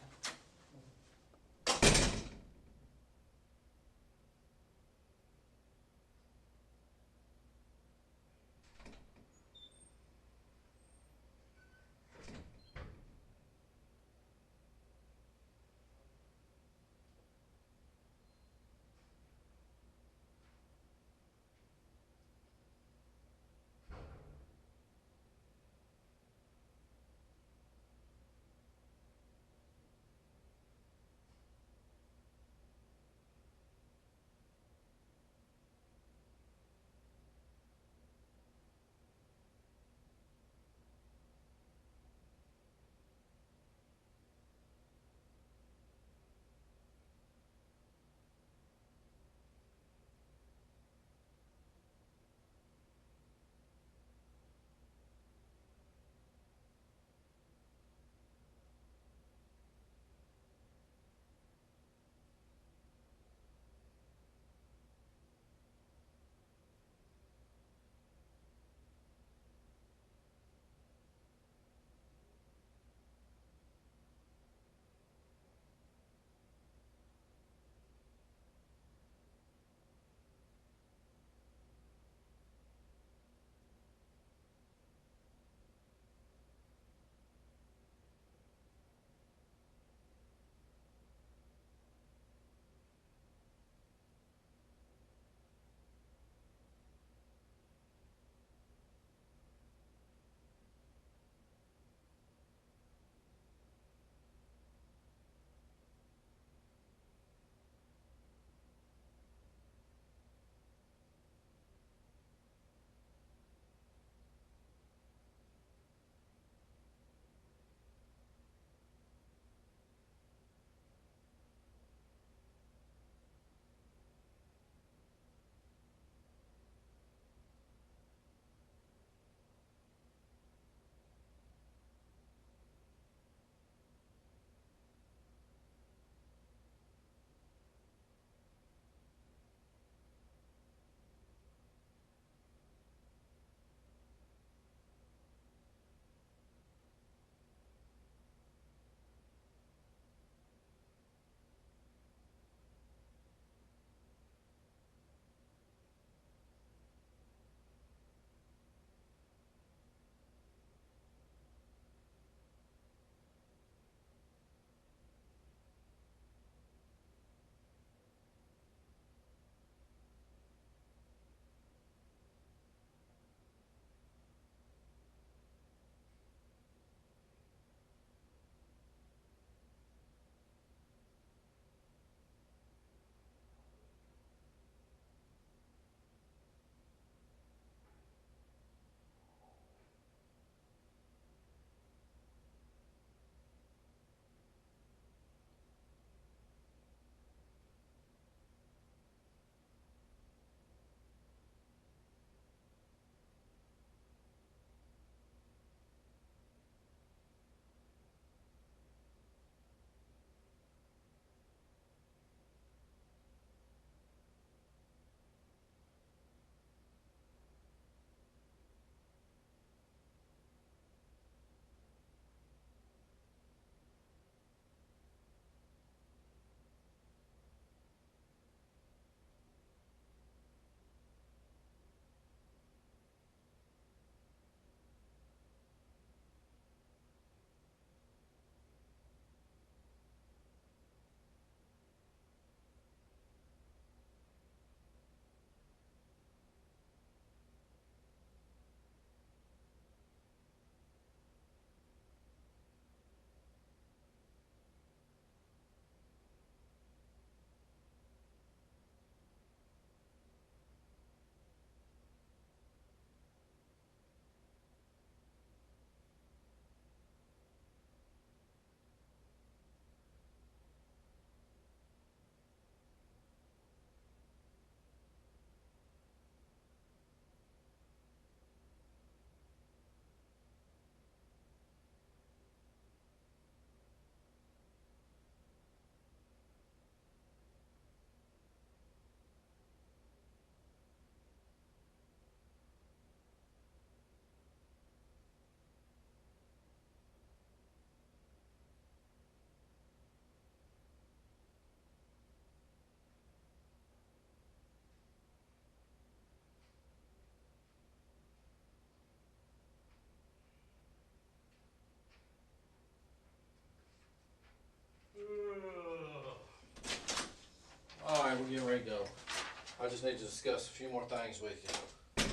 just need to discuss a few more things with you.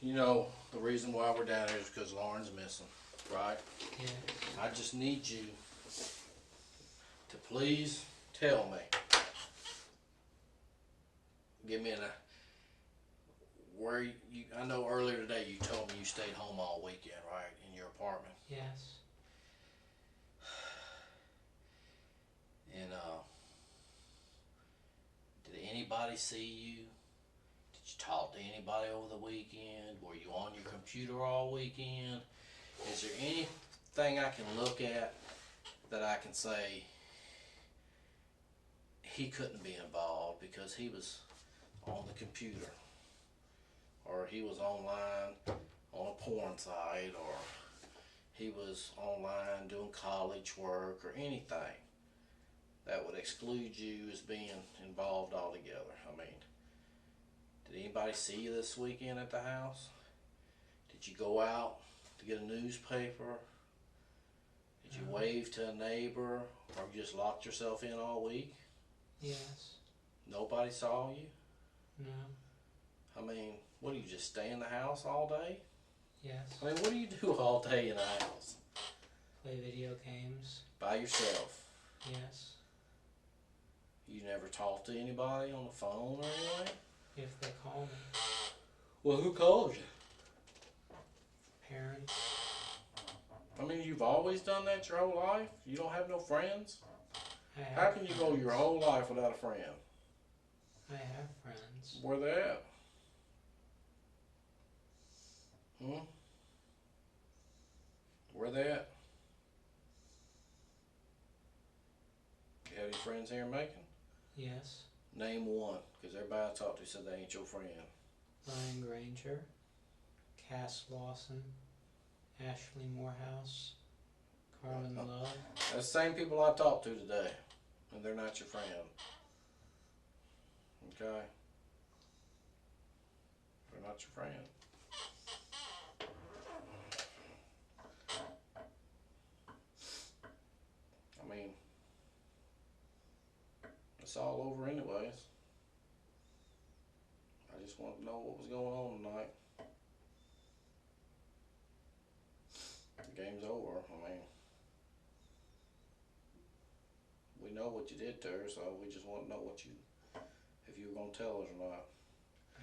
You know, the reason why we're down here is because Lauren's missing, right? Yes. I just need you to please tell me. Give me where you, I know earlier today you told me you stayed home all weekend, right? In your apartment. Yes. And, did anybody see you? Did you talk to anybody over the weekend? Were you on your computer all weekend? Is there anything I can look at that I can say he couldn't be involved because he was on the computer, or he was online on a porn site, or he was online doing college work, or anything that would exclude you as being involved altogether? I mean, did anybody see you this weekend at the house? Did you go out to get a newspaper? Did you wave to a neighbor, or you just locked yourself in all week? Yes. Nobody saw you? No. I mean, what do you just stay in the house all day? Yes. I mean, what do you do all day in the house? Play video games. By yourself? Yes. You never talk to anybody on the phone or anything? If they call me. Well, who calls you? Parents. I mean, you've always done that your whole life? You don't have no friends? I have How can you go friends. your whole life without a friend? I have friends. Where they at? Where they at? You have any friends here in Macon? Yes. Name one, because everybody I talked to said they ain't your friend. Ryan Granger. Cass Lawson. Ashley Morehouse. Carmen Love. That's the same people I talked to today, and they're not your friend. Okay? They're not your friend. I mean, it's all over anyways. I just wanted to know what was going on tonight. The game's over. I mean, we know what you did to her, so we just want to know if you were going to tell us or not.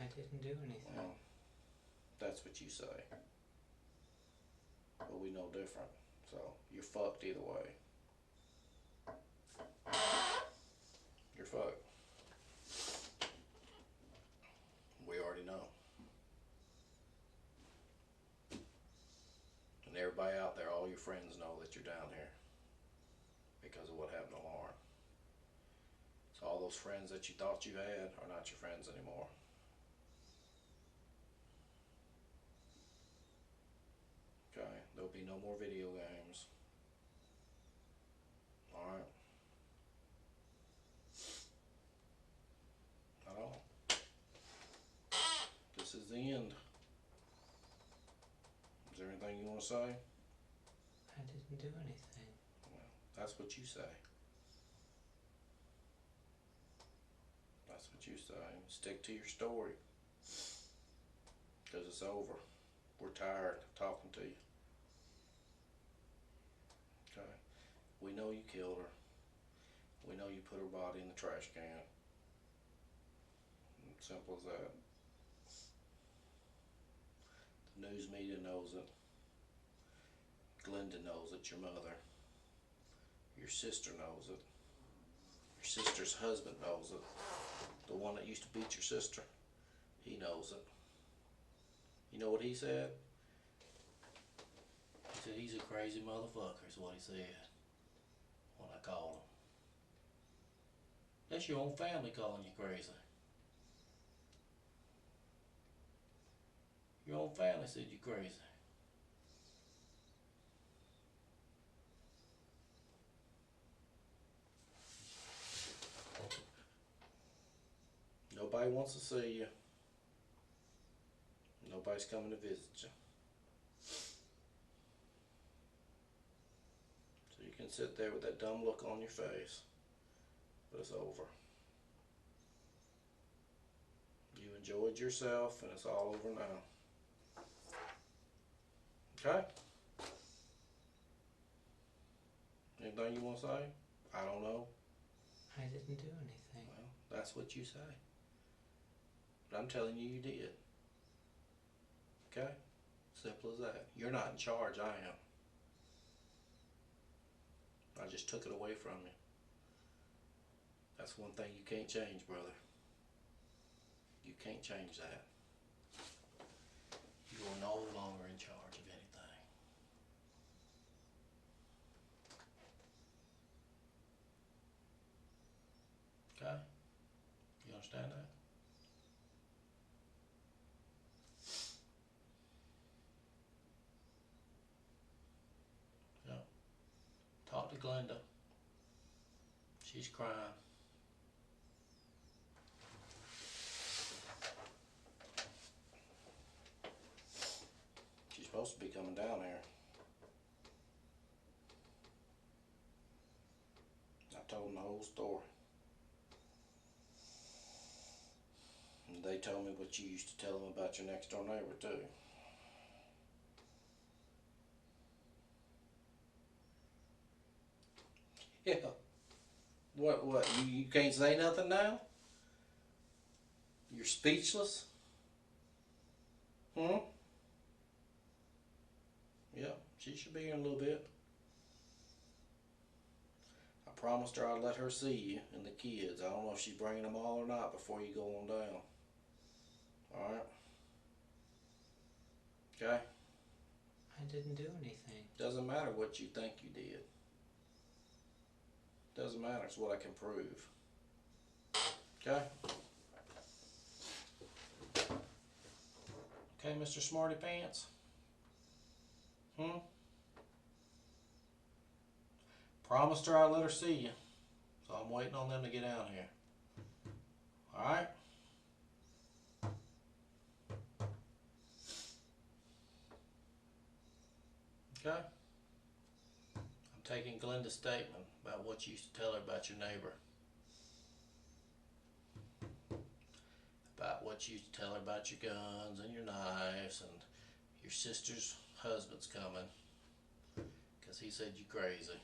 I didn't do anything. Well, that's what you say. But we know different. So, you're fucked either way. You're fucked. We already know. And everybody out there, all your friends know that you're down here because of what happened to Lauren. So all those friends that you thought you had are not your friends anymore. Okay, there'll be no more video games. Alright? At all. This is the end. Is there anything you want to say? I didn't do anything. Well, that's what you say. That's what you say. Stick to your story. Because it's over. We're tired of talking to you. Okay. We know you killed her. We know you put her body in the trash can. Simple as that. The news media knows it. Glenda knows it, your mother. Your sister knows it. Your sister's husband knows it. The one that used to beat your sister, he knows it. You know what he said? He said he's a crazy motherfucker is what he said when I called him. That's your own family calling you crazy. Your own family said you're crazy. Nobody wants to see you. Nobody's coming to visit you. So you can sit there with that dumb look on your face. But it's over. enjoyed yourself, and it's all over now. Okay? Anything you want to say? I don't know. I didn't do anything. Well, that's what you say. But I'm telling you, you did. Okay? Simple as that. You're not in charge, I am. I just took it away from you. That's one thing you can't change, brother. You can't change that. You are no longer in charge of anything. Okay? You understand that? Yeah. Talk to Glenda. She's crying. She's supposed to be coming down here. I told them the whole story. And they told me what you used to tell them about your next door neighbor too. Yeah. What? You can't say nothing now? You're speechless? Hmm? Yeah, she should be here in a little bit. I promised her I'd let her see you and the kids. I don't know if she's bringing them all or not before you go on down. Alright? Okay? I didn't do anything. Doesn't matter what you think you did. Doesn't matter, it's what I can prove. Okay? Okay, Mr. Smarty Pants? Promised her I'd let her see you. So I'm waiting on them to get down here. Alright? Okay? I'm taking Glenda's statement about what you used to tell her about your neighbor. About what you used to tell her about your guns and your knives and your sister's husband's coming. Because he said you crazy.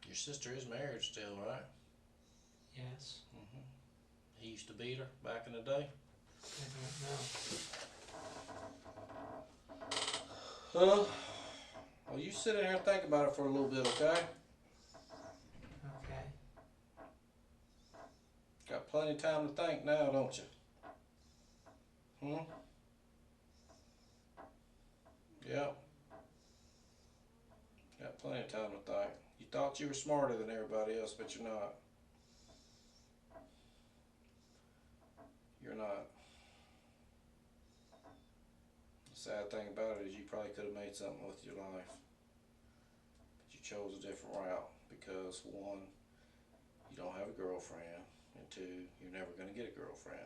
Your sister is married still, right? Yes. Mm-hmm. He used to beat her back in the day? I don't know. Huh? Well, you sit in here and think about it for a little bit, okay? Okay. Got plenty of time to think now, don't you? Yep. Got plenty of time to think. You thought you were smarter than everybody else, but you're not. You're not. The sad thing about it is you probably could have made something with your life. But you chose a different route because, one, you don't have a girlfriend, and two, you're never going to get a girlfriend.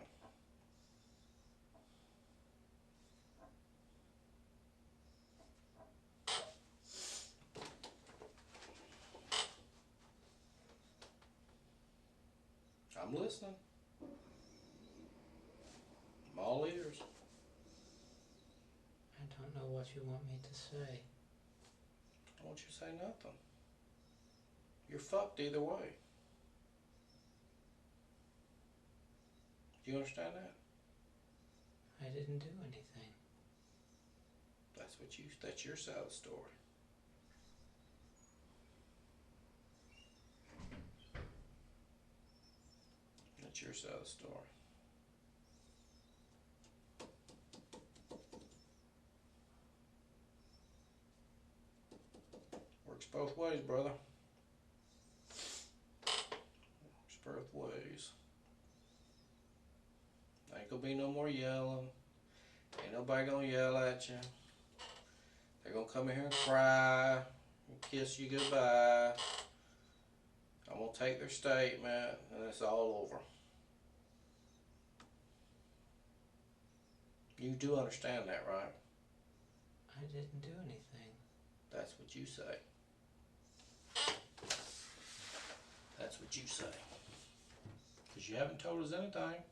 I'm listening. I'm all ears. I don't know what you want me to say. I want you to say nothing. You're fucked either way. Do you understand that? I didn't do anything. That's your side of the story. That's your side of the story. Works both ways, brother. Works both ways. Ain't gonna be no more yelling. Ain't nobody gonna yell at you. They're gonna come in here and cry and kiss you goodbye. I'm gonna take their statement and it's all over. You do understand that, right? I didn't do anything. That's what you say. That's what you say. Cause you haven't told us anything.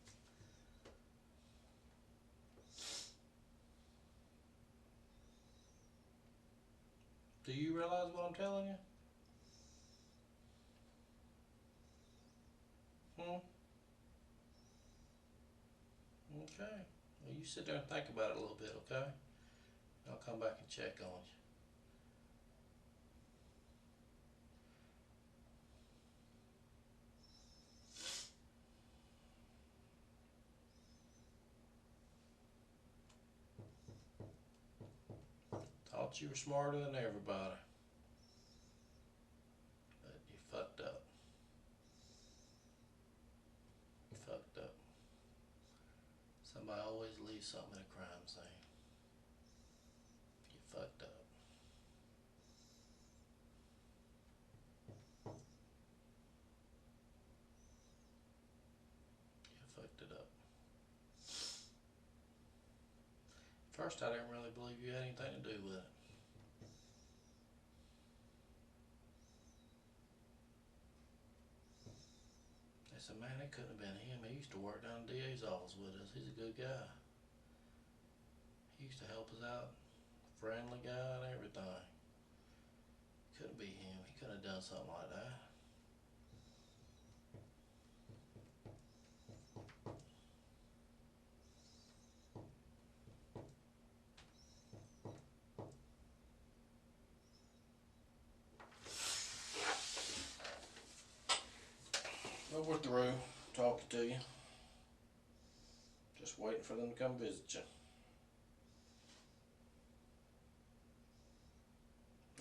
Do you realize what I'm telling you? Okay. Well, you sit there and think about it a little bit, okay? I'll come back and check on you. Thought you were smarter than everybody. But you fucked up. You fucked up. Somebody always leaves something at a crime scene. You fucked up. You fucked it up. First, I didn't really believe you had anything to do with it. They said, man, it couldn't have been him. He used to work down the DA's office with us. He's a good guy. He used to help us out. Friendly guy and everything. Couldn't be him. He couldn't have done something like that. Well, we're through talking to you. Just waiting for them to come visit you.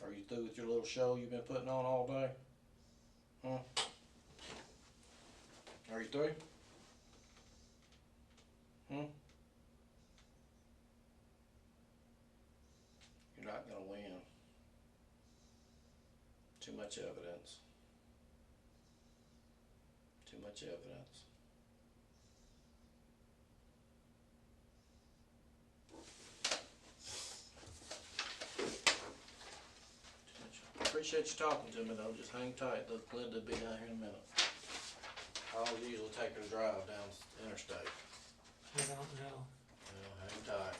Are you through with your little show you've been putting on all day? Are you through? You're not gonna win. Too much evidence. Too much evidence. Appreciate you talking to me though. Just hang tight. Look, Linda will be down here in a minute. I'll usually take her to drive down the interstate. I don't know. Well, hang tight.